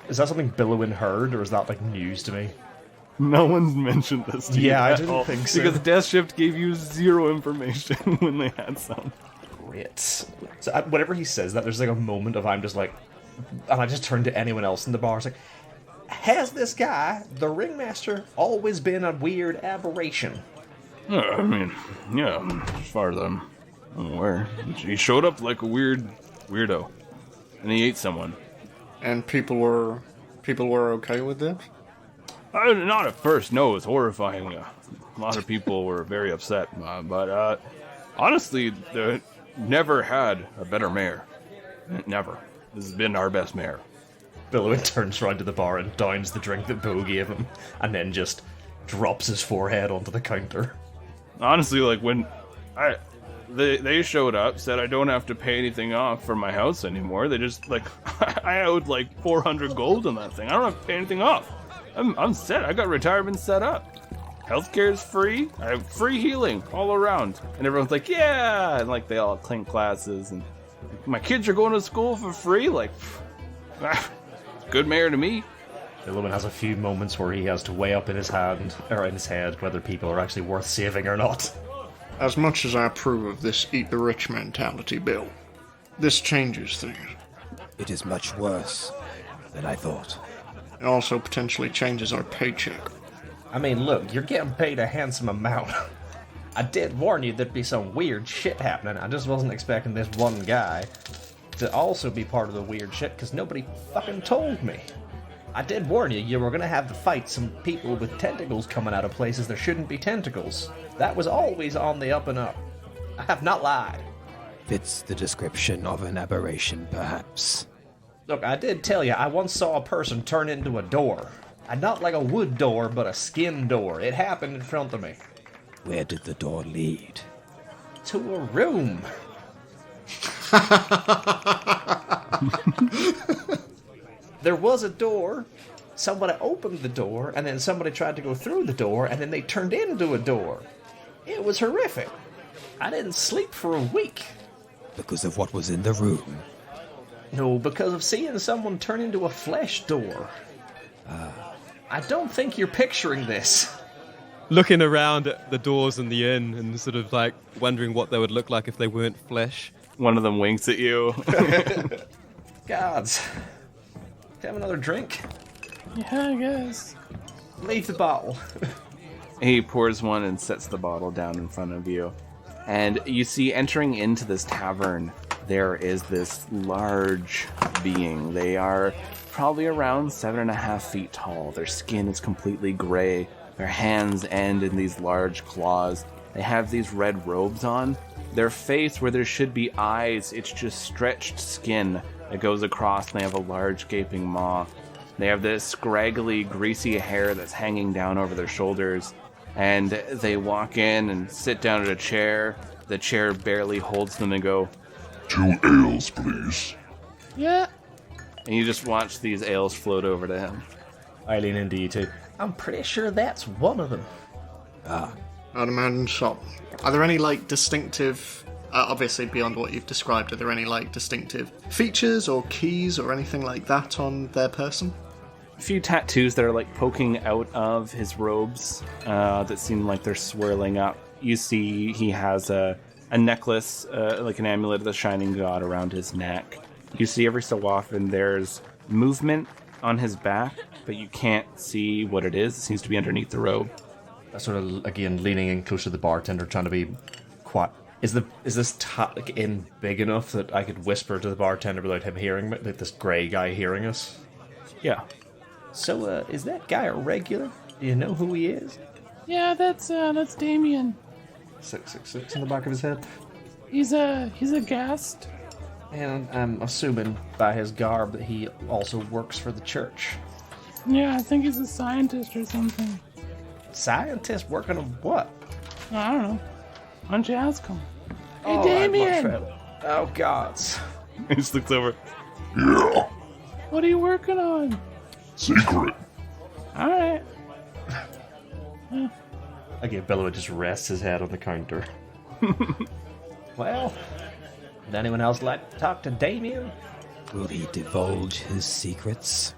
Is that something Billowin heard, or is that like news to me? No one's mentioned this to you Yeah, I at didn't all, think so. because Death Shift gave you zero information when they had some. Great. So whenever he says that, there's like a moment of I'm just like, and I just turn to anyone else in the bar. It's like, has this guy, the ringmaster, always been a weird aberration? I mean, yeah, as far as I'm aware. He showed up like a weirdo. And he ate someone. And people were okay with this? Not at first, no, it was horrifying. A lot of people were very upset. But honestly, they never had a better mayor. Never. This has been our best mayor. Billowin turns around to the bar and downs the drink that Bo gave him, and then just drops his forehead onto the counter. Honestly, like when they showed up, said I don't have to pay anything off for my house anymore. They just like I owed like 400 gold on that thing. I don't have to pay anything off. I'm set. I got retirement set up. Healthcare is free. I have free healing all around. And everyone's like, yeah, and like they all clink glasses, and my kids are going to school for free. Like, good mayor to me. Billowin has a few moments where he has to weigh up in his hand or in his head whether people are actually worth saving or not. As much as I approve of this eat the rich mentality, Bill, this changes things. It is much worse than I thought. It also potentially changes our paycheck. I mean, look, you're getting paid a handsome amount. I did warn you there'd be some weird shit happening. I just wasn't expecting this one guy to also be part of the weird shit, because nobody fucking told me. I did warn you were gonna have to fight some people with tentacles coming out of places there shouldn't be tentacles. That was always on the up and up. I have not lied. Fits the description of an aberration, perhaps. Look, I did tell you, I once saw a person turn into a door. And not like a wood door, but a skin door. It happened in front of me. Where did the door lead? To a room. There was a door. Somebody opened the door, and then somebody tried to go through the door, and then they turned into a door. It was horrific. I didn't sleep for a week. Because of what was in the room? No, because of seeing someone turn into a flesh door. I don't think you're picturing this. Looking around at the doors in the inn and sort of like wondering what they would look like if they weren't flesh. One of them winks at you. Gods. Have another drink? Yeah, I guess. Leave the bottle. He pours one and sets the bottle down in front of you. And you see, entering into this tavern, there is this large being. They are probably around 7.5 feet tall. Their skin is completely gray. Their hands end in these large claws. They have these red robes on. Their face, where there should be eyes, it's just stretched skin that goes across, and they have a large gaping maw. They have this scraggly, greasy hair that's hanging down over their shoulders. And they walk in and sit down at a chair. The chair barely holds them and go, 2 ales, please. yeah. And you just watch these ales float over to him. I lean into you too. I'm pretty sure that's one of them. I'd imagine so. Are there any, like, distinctive... obviously, beyond what you've described, are there any, like, distinctive features or keys or anything like that on their person? A few tattoos that are like poking out of his robes that seem like they're swirling up. You see he has a necklace, like an amulet of the Shining God around his neck. You see every so often there's movement on his back, but you can't see what it is. It seems to be underneath the robe. I sort of, again, leaning in close to the bartender, trying to be quiet. Is this inn big enough that I could whisper to the bartender without him hearing me? Like this grey guy hearing us? Yeah. So, is that guy a regular? Do you know who he is? Yeah, that's Damien. 666 in the back of his head. He's a guest. And I'm assuming by his garb that he also works for the church. Yeah, I think he's a scientist or something. Scientist working on what? I don't know. Why don't you ask him? Hey, Damien! Oh, gods. He just looks over. Yeah, What are you working on? secret. All right. Again, Billowin just rests his head on the counter. Well, would anyone else like to talk to Damien? Will he divulge his secrets?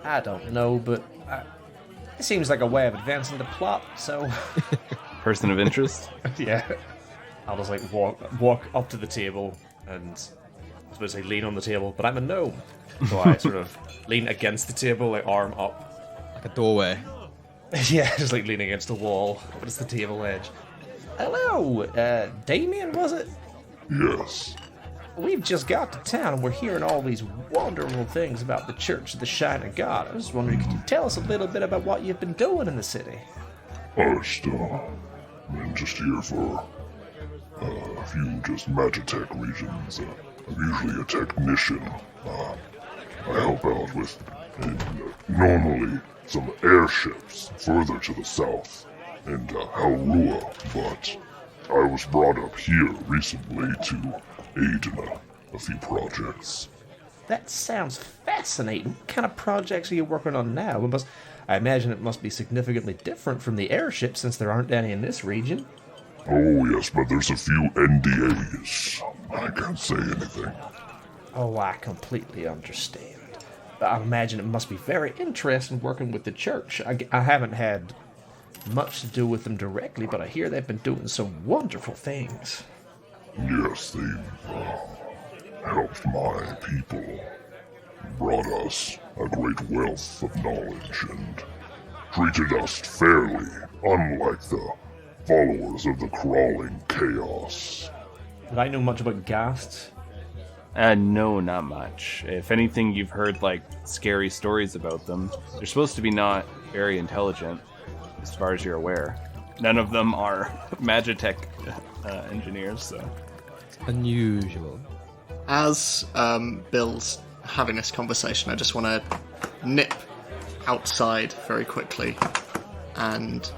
I don't know, but it seems like a way of advancing the plot, so... Person of interest? Yeah. I'll just like walk up to the table and I was supposed to say lean on the table, but I'm a gnome. So I sort of lean against the table, like arm up. Like a doorway. Yeah, just like leaning against the wall, but it's the table edge. Hello, Damien, was it? Yes. We've just got to town and we're hearing all these wonderful things about the Church of the Shining God. I was wondering, could you tell us a little bit about what you've been doing in the city? I'm just here for a few just Magitech regions. I'm usually a technician. I help out with normally some airships further to the south and Halrua, but I was brought up here recently to aid in a few projects. That sounds fascinating. What kind of projects are you working on now? I imagine it must be significantly different from the airship since there aren't any in this region. Oh yes, but there's a few NDAs. I can't say anything. Oh, I completely understand. I imagine it must be very interesting working with the church. I haven't had much to do with them directly, but I hear they've been doing some wonderful things. Yes, they've helped my people, brought us a great wealth of knowledge, and treated us fairly, unlike the followers of the crawling chaos. Did I know much about ghasts? No, not much. If anything, you've heard, like, scary stories about them. They're supposed to be not very intelligent, as far as you're aware. None of them are Magitech engineers, so... Unusual. As Bill's having this conversation, I just want to nip outside very quickly, and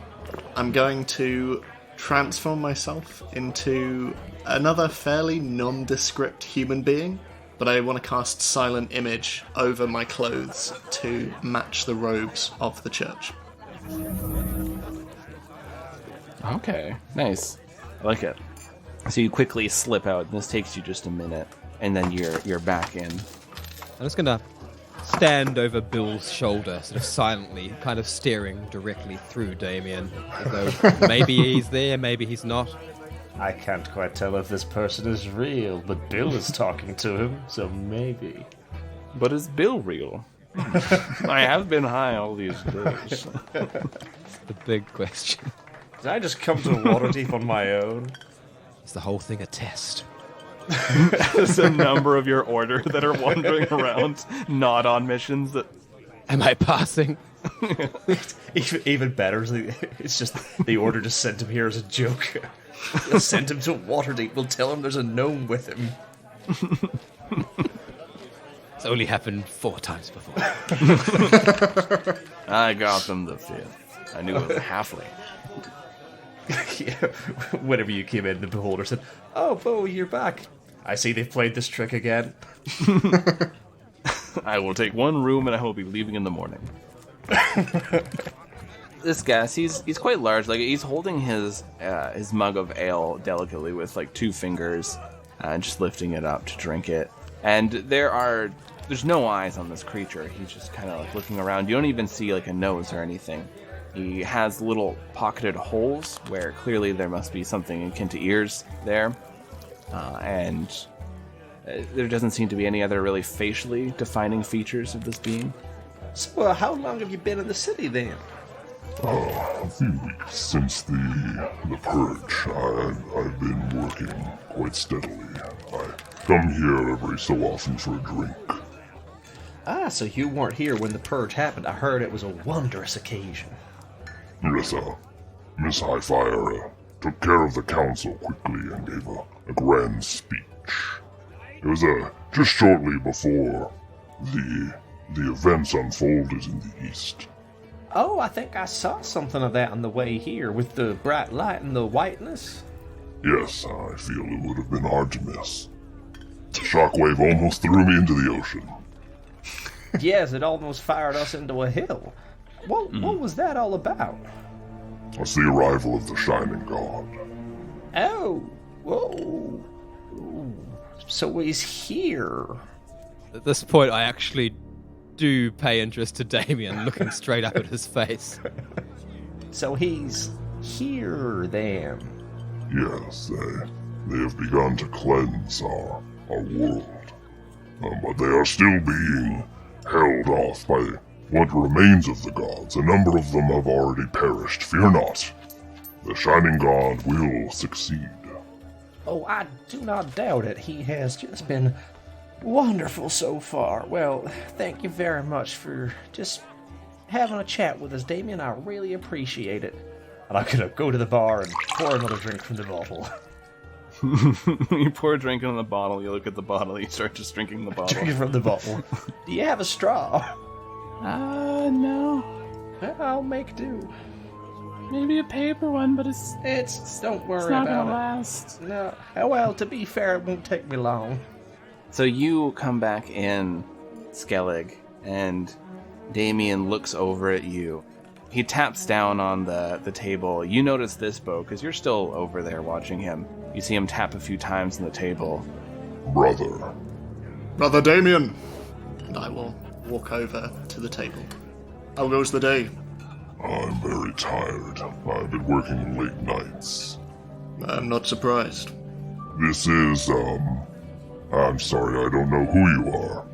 I'm going to transform myself into another fairly nondescript human being, but I want to cast Silent Image over my clothes to match the robes of the church. Okay, nice. I like it. So you quickly slip out, and this takes you just a minute, and then you're back in. I'm just gonna stand over Bill's shoulder, sort of silently, kind of staring directly through Damien, as though maybe he's there, maybe he's not. I can't quite tell if this person is real, but Bill is talking to him, so maybe. But is Bill real? I have been high all these days. The big question. Did I just come to Waterdeep on my own? Is the whole thing a test? There's a number of your order that are wandering around, not on missions. That Am I passing? Even better, it's just the order just sent him here as a joke. We'll send him to Waterdeep. We'll tell him there's a gnome with him. It's only happened 4 times before. I got them the 5th. I knew it was a halfling. Yeah. Whenever you came in, the beholder said, "Oh, Bo, you're back. I see they've played this trick again." I will take one room and I will be leaving in the morning. This guy, he's quite large. Like, he's holding his mug of ale delicately with like 2 fingers, just lifting it up to drink it. And there's no eyes on this creature. He's just kind of like looking around. You don't even see like a nose or anything. He has little pocketed holes where clearly there must be something akin to ears there. And there doesn't seem to be any other really facially defining features of this being. So, how long have you been in the city then? A few weeks since the purge. I've been working quite steadily. I come here every so often for a drink. Ah, so you weren't here when the purge happened. I heard it was a wondrous occasion. Yes, Miss Highfire took care of the council quickly and gave a grand speech. It was just shortly before the events unfolded in the east. Oh, I think I saw something of that on the way here, with the bright light and the whiteness. Yes, I feel it would have been hard to miss. The shockwave almost threw me into the ocean. Yes, it almost fired us into a hill. What was that all about? It's the arrival of the Shining God. Oh, whoa. Ooh. So he's here. At this point, I actually do pay interest to Damien, looking straight up at his face. So he's here then. Yes, they have begun to cleanse our world. But they are still being held off by what remains of the gods. A number of them have already perished. Fear not. The Shining God will succeed. Oh, I do not doubt it. He has just been wonderful so far. Well, thank you very much for just having a chat with us, Damien. I really appreciate it. And I'm gonna go to the bar and pour another drink from the bottle. You pour a drink in the bottle, you look at the bottle, you start just drinking the bottle. Drinking from the bottle. Do you have a straw? No. Well, I'll make do. Maybe a paper one, but it's Don't worry it's not about gonna it. last. No. Well, to be fair, it won't take me long. So you come back in, Skellig, and Damien looks over at you. He taps down on the table. You notice this, Bo, because you're still over there watching him. You see him tap a few times on the table. Brother Damien! And I will walk over to the table. How goes the day? I'm very tired. I've been working late nights. I'm not surprised. This is, I'm sorry, I don't know who you are.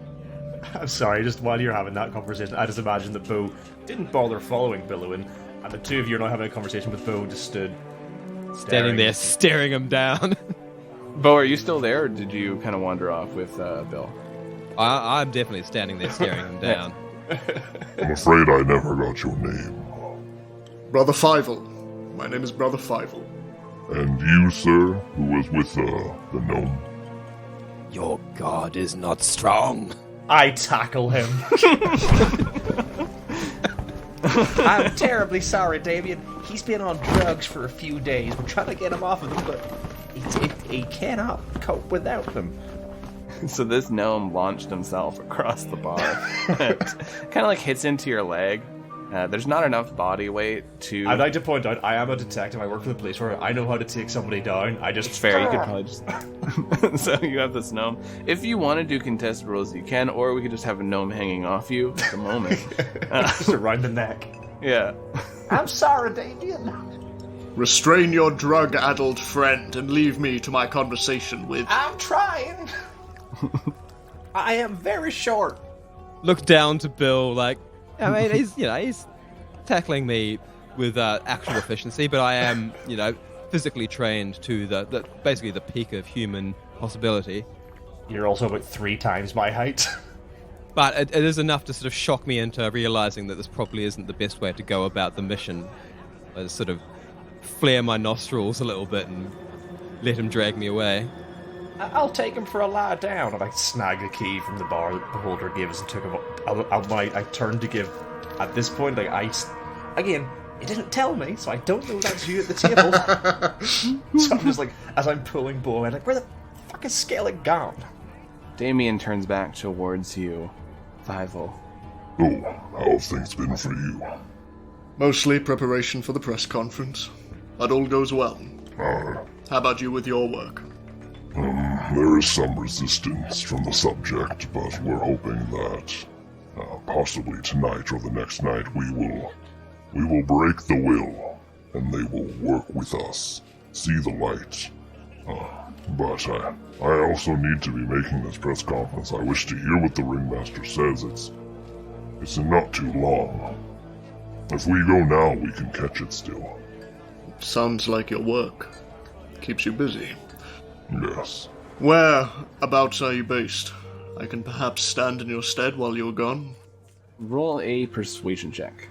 I'm sorry, just while you're having that conversation, I just imagine that Bo didn't bother following Billowin, and the two of you are now having a conversation with Bo just stood Standing there, staring him down. Bo, are you still there, or did you kind of wander off with Bill? I'm definitely standing there, staring him down. I'm afraid I never got your name. Brother Fievel. My name is Brother Fievel. And you, sir, who was with the gnome? Your god is not strong. I tackle him. I'm terribly sorry, Damien. He's been on drugs for a few days. We're trying to get him off of them, but he cannot cope without them. So this gnome launched himself across the bar. Kind of like hits into your leg. There's not enough body weight to... I'd like to point out, I am a detective, I work for the police force, I know how to take somebody down, I just... It's fair, you could probably just... So you have this gnome. If you want to do contested rolls, you can, or we could just have a gnome hanging off you at the moment. just around the neck. Yeah. I'm sorry, Damien. Restrain your drug-addled friend and leave me to my conversation with... I'm trying. I am very short. Look down to Bill, like, I mean, he's tackling me with actual efficiency, but I am, physically trained to the basically the peak of human possibility. You're also about 3 times my height. But it is enough to sort of shock me into realizing that this probably isn't the best way to go about the mission. I sort of flare my nostrils a little bit and let him drag me away. I'll take him for a lie down. And I snagged the key from the bar that the beholder gave us and took him up. I turned to give... At this point, Again, he didn't tell me, so I don't know that's you at the table. So I'm just like, as I'm pulling Bo, I'm like, where the fuck is Skellig gone? Damien turns back towards you, Fievel. Oh, how have things been for you? Mostly preparation for the press conference. But all goes well. How about you with your work? There is some resistance from the subject, but we're hoping that possibly tonight or the next night we will break the will, and they will work with us, see the light. But I also need to be making this press conference. I wish to hear what the ringmaster says. It's in not too long. If we go now, we can catch it still. Sounds like your work. Keeps you busy. Yes. Whereabouts are you based? I can perhaps stand in your stead while you're gone. Roll a persuasion check.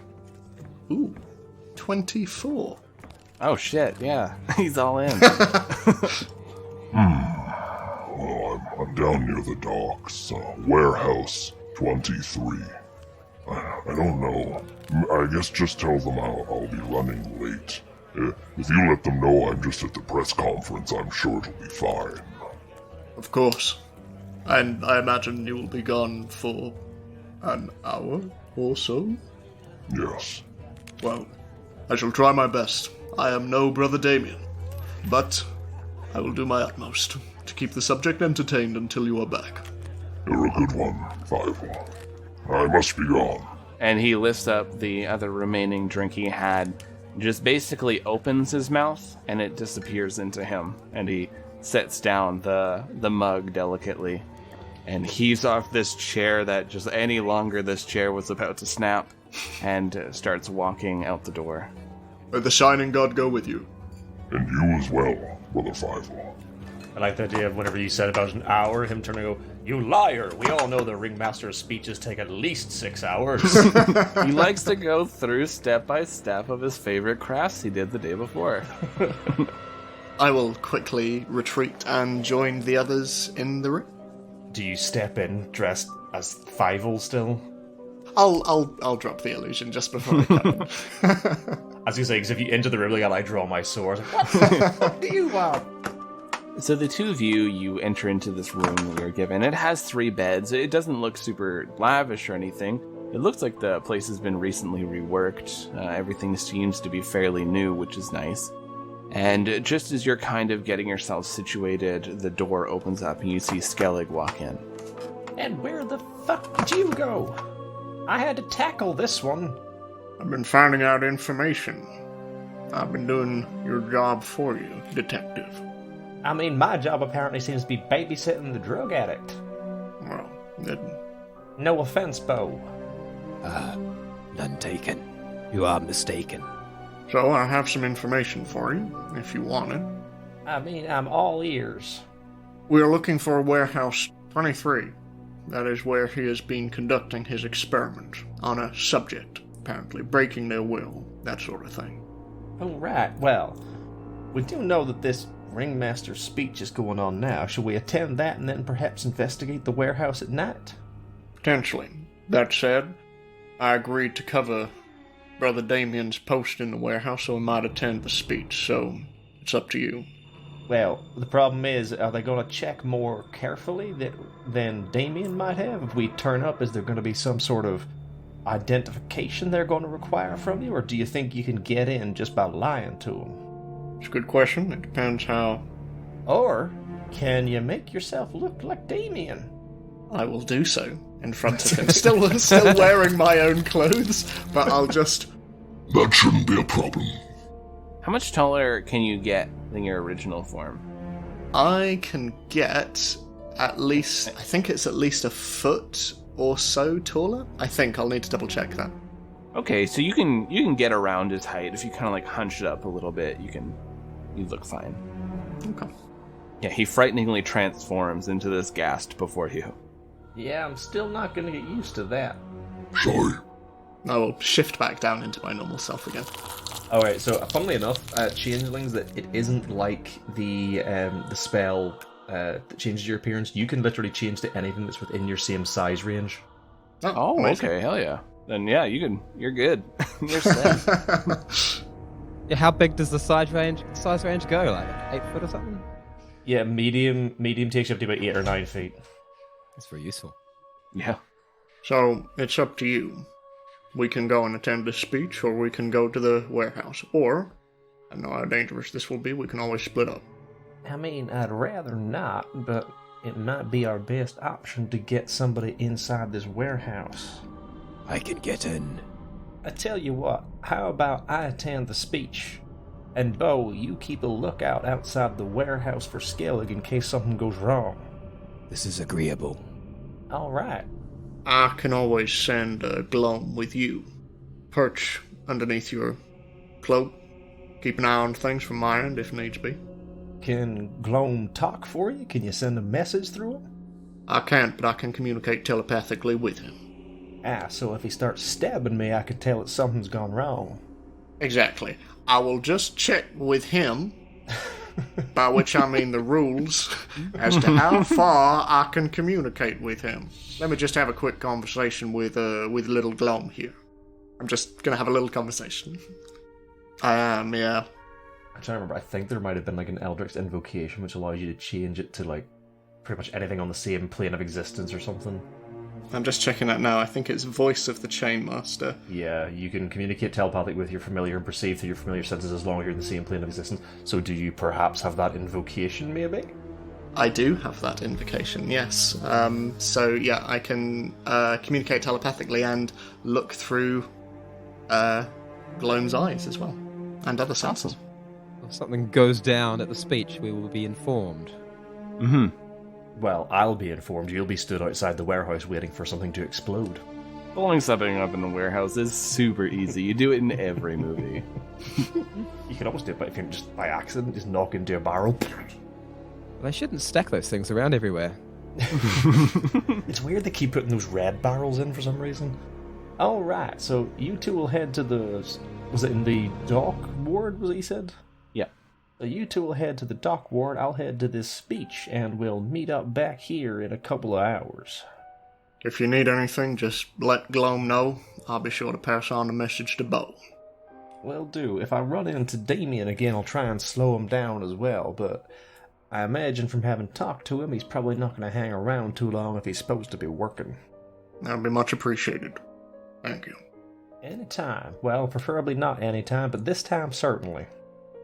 Ooh, 24. Oh shit, yeah. He's all in. Well, I'm down near the docks. Warehouse 23. I don't know. I guess just tell them I'll be running late. If you let them know I'm just at the press conference, I'm sure it'll be fine. Of course. And I imagine you will be gone for an hour or so? Yes. Well, I shall try my best. I am no Brother Damien, but I will do my utmost to keep the subject entertained until you are back. You're a good one, 5-1. I must be gone. And he lifts up the other remaining drink he had, just basically opens his mouth, and it disappears into him. And he sets down the mug delicately and heaves off this chair that just any longer this chair was about to snap, and starts walking out the door. May the Shining God go with you. And you as well, Brother 5-1. I like the idea of whenever you said about an hour, him turning to go, "You liar! We all know the ringmaster's speeches take at least 6 hours." He likes to go through step by step of his favorite crafts he did the day before. I will quickly retreat and join the others in the room. Do you step in dressed as Fievel still? I'll drop the illusion just before I come in. I was gonna say, because if you enter the room like I draw my sword, what the fuck do you want? So the two of you enter into this room that you're given. It has 3 beds. It doesn't look super lavish or anything. It looks like the place has been recently reworked. Everything seems to be fairly new, which is nice. And just as you're kind of getting yourself situated, the door opens up and you see Skellig walk in. And where the fuck did you go? I had to tackle this one. I've been finding out information. I've been doing your job for you, Detective. I mean, my job apparently seems to be babysitting the drug addict. Well, No offense, Bo. None taken. You are mistaken. so I have some information for you, if you want it. I mean, I'm all ears. We are looking for Warehouse 23. That is where he has been conducting his experiment on a subject, apparently breaking their will, that sort of thing. Oh, right. Well, we do know that this ringmaster speech is going on now. Shall we attend that and then perhaps investigate the warehouse at night? Potentially. That said, I agreed to cover Brother Damien's post in the warehouse, so we might attend the speech, so it's up to you. Well, the problem is, are they going to check more carefully than Damien might have? If we turn up, is there going to be some sort of identification they're going to require from you, or do you think you can get in just by lying to them? It's a good question. It depends how. Or can you make yourself look like Damien? I will do so in front of him. Still wearing my own clothes, but I'll just... That shouldn't be a problem. How much taller can you get than your original form? I can get at least... I think it's at least a foot or so taller. I think I'll need to double check that. Okay, so you can get around his height. If you kind of like hunch it up a little bit, you look fine. Okay. Yeah, he frighteningly transforms into this ghast before you. Yeah, I'm still not going to get used to that. Sorry. I will shift back down into my normal self again. Alright, so funnily enough, changelings, that it isn't like the spell that changes your appearance. You can literally change to anything that's within your same size range. Oh, amazing. okay, hell yeah. Then yeah, you're good. You're set. Yeah, how big does the size range go? Like 8 foot or something? Yeah, medium takes you up to about 8 or 9 feet. That's very useful. Yeah. So, it's up to you. We can go and attend the speech, or we can go to the warehouse. Or, I know how dangerous this will be, we can always split up. I mean, I'd rather not, but it might be our best option to get somebody inside this warehouse. I can get in. I tell you what, how about I attend the speech? And Bo, you keep a lookout outside the warehouse for Skellig in case something goes wrong. This is agreeable. All right. I can always send a Gloam with you. Perch underneath your cloak. Keep an eye on things from my end if needs be. Can Gloam talk for you? Can you send a message through him? I can't, but I can communicate telepathically with him. Ah, so if he starts stabbing me, I could tell that something's gone wrong. Exactly. I will just check with him By which I mean the rules as to how far I can communicate with him. Let me just have a quick conversation with little Glom here. I'm just gonna have a little conversation. I am, yeah. I'm trying to remember, I think there might have been like an Eldritch invocation which allows you to change it to like pretty much anything on the same plane of existence or something. I'm just checking that now. I think it's Voice of the Chainmaster. Yeah, you can communicate telepathically with your familiar and perceive through your familiar senses as long as you're in the same plane of existence. So do you perhaps have that invocation, maybe? I do have that invocation, yes. So yeah, I can communicate telepathically and look through Gloam's eyes as well, and other senses. If something goes down at the speech, we will be informed. Mm-hmm. Well, I'll be informed. You'll be stood outside the warehouse waiting for something to explode. Blowing something up in a warehouse is super easy. You do it in every movie. You can almost do it if you're just by accident, just knock into a barrel. They shouldn't stack those things around everywhere. It's weird they keep putting those red barrels in for some reason. Alright, so you two will head to the... Was it in the dock ward, was it you said? Yeah. So you two will head to the dock ward, I'll head to this speech, and we'll meet up back here in a couple of hours. If you need anything, just let Gloam know. I'll be sure to pass on the message to Bo. Will do. If I run into Damien again, I'll try and slow him down as well, but I imagine from having talked to him, he's probably not going to hang around too long if he's supposed to be working. That'll be much appreciated. Thank you. Anytime. Well, preferably not anytime, but this time certainly.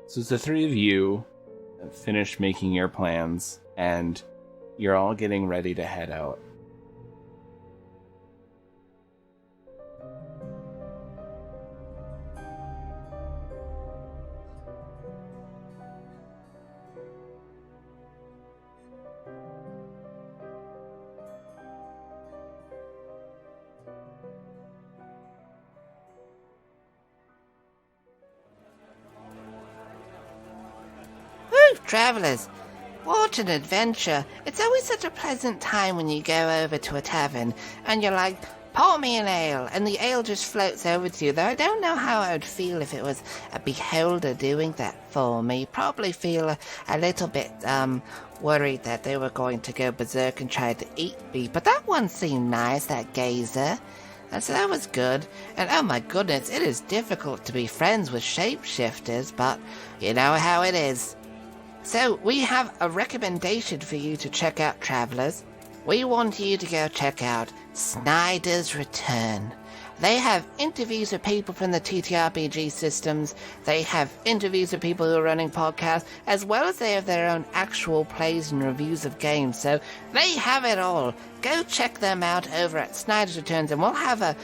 So the three of you have finished making your plans, and you're all getting ready to head out. Travellers, what an adventure. It's always such a pleasant time when you go over to a tavern and you're like, pour me an ale, and the ale just floats over to you, though I don't know how I would feel if it was a beholder doing that for me. Probably feel a little bit worried that they were going to go berserk and try to eat me, but that one seemed nice, that gazer. And so that was good, and oh my goodness, it is difficult to be friends with shapeshifters, but you know how it is. So, we have a recommendation for you to check out, travellers. We want you to go check out Snyder's Return. They have interviews with people from the TTRPG systems, they have interviews with people who are running podcasts, as well as they have their own actual plays and reviews of games, so they have it all. Go check them out over at Snyder's Returns, and we'll have a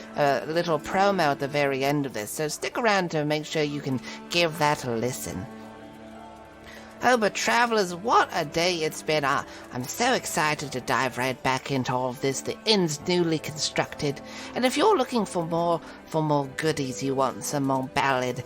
little promo at the very end of this, so stick around to make sure you can give that a listen. Oh, but travellers, what a day it's been. I'm so excited to dive right back into all of this. The inn's newly constructed. And if you're looking for more goodies, you want some more Ballad,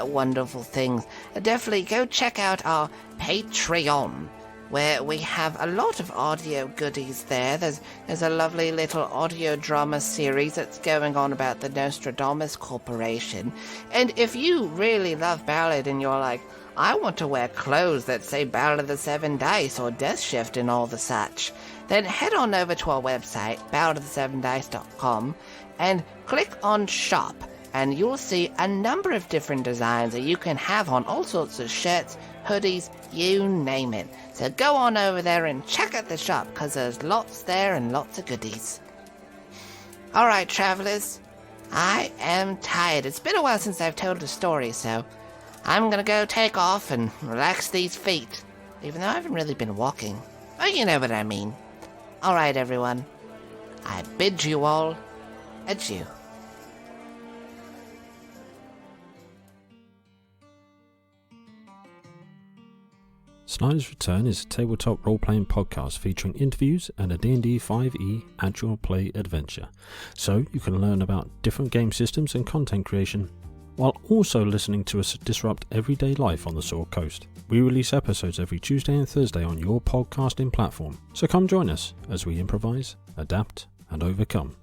wonderful things, definitely go check out our Patreon, where we have a lot of audio goodies there. There's a lovely little audio drama series that's going on about the Nostradamus Corporation. And if you really love Ballad and you're like, I want to wear clothes that say Ballad of the Seven Dice or Death Shift and all the such, then head on over to our website, balladofthesevendice.com, and click on Shop, and you'll see a number of different designs that you can have on all sorts of shirts, hoodies, you name it. So go on over there and check out the shop, because there's lots there and lots of goodies. Alright, travellers, I am tired. It's been a while since I've told a story, so I'm gonna go take off and relax these feet, even though I haven't really been walking. Oh, you know what I mean. Alright, everyone. I bid you all adieu. Snyder's Return is a tabletop role-playing podcast featuring interviews and a D&D 5e actual play adventure, so you can learn about different game systems and content creation while also listening to us disrupt everyday life on the Sword Coast. We release episodes every Tuesday and Thursday on your podcasting platform, so come join us as we improvise, adapt, and overcome.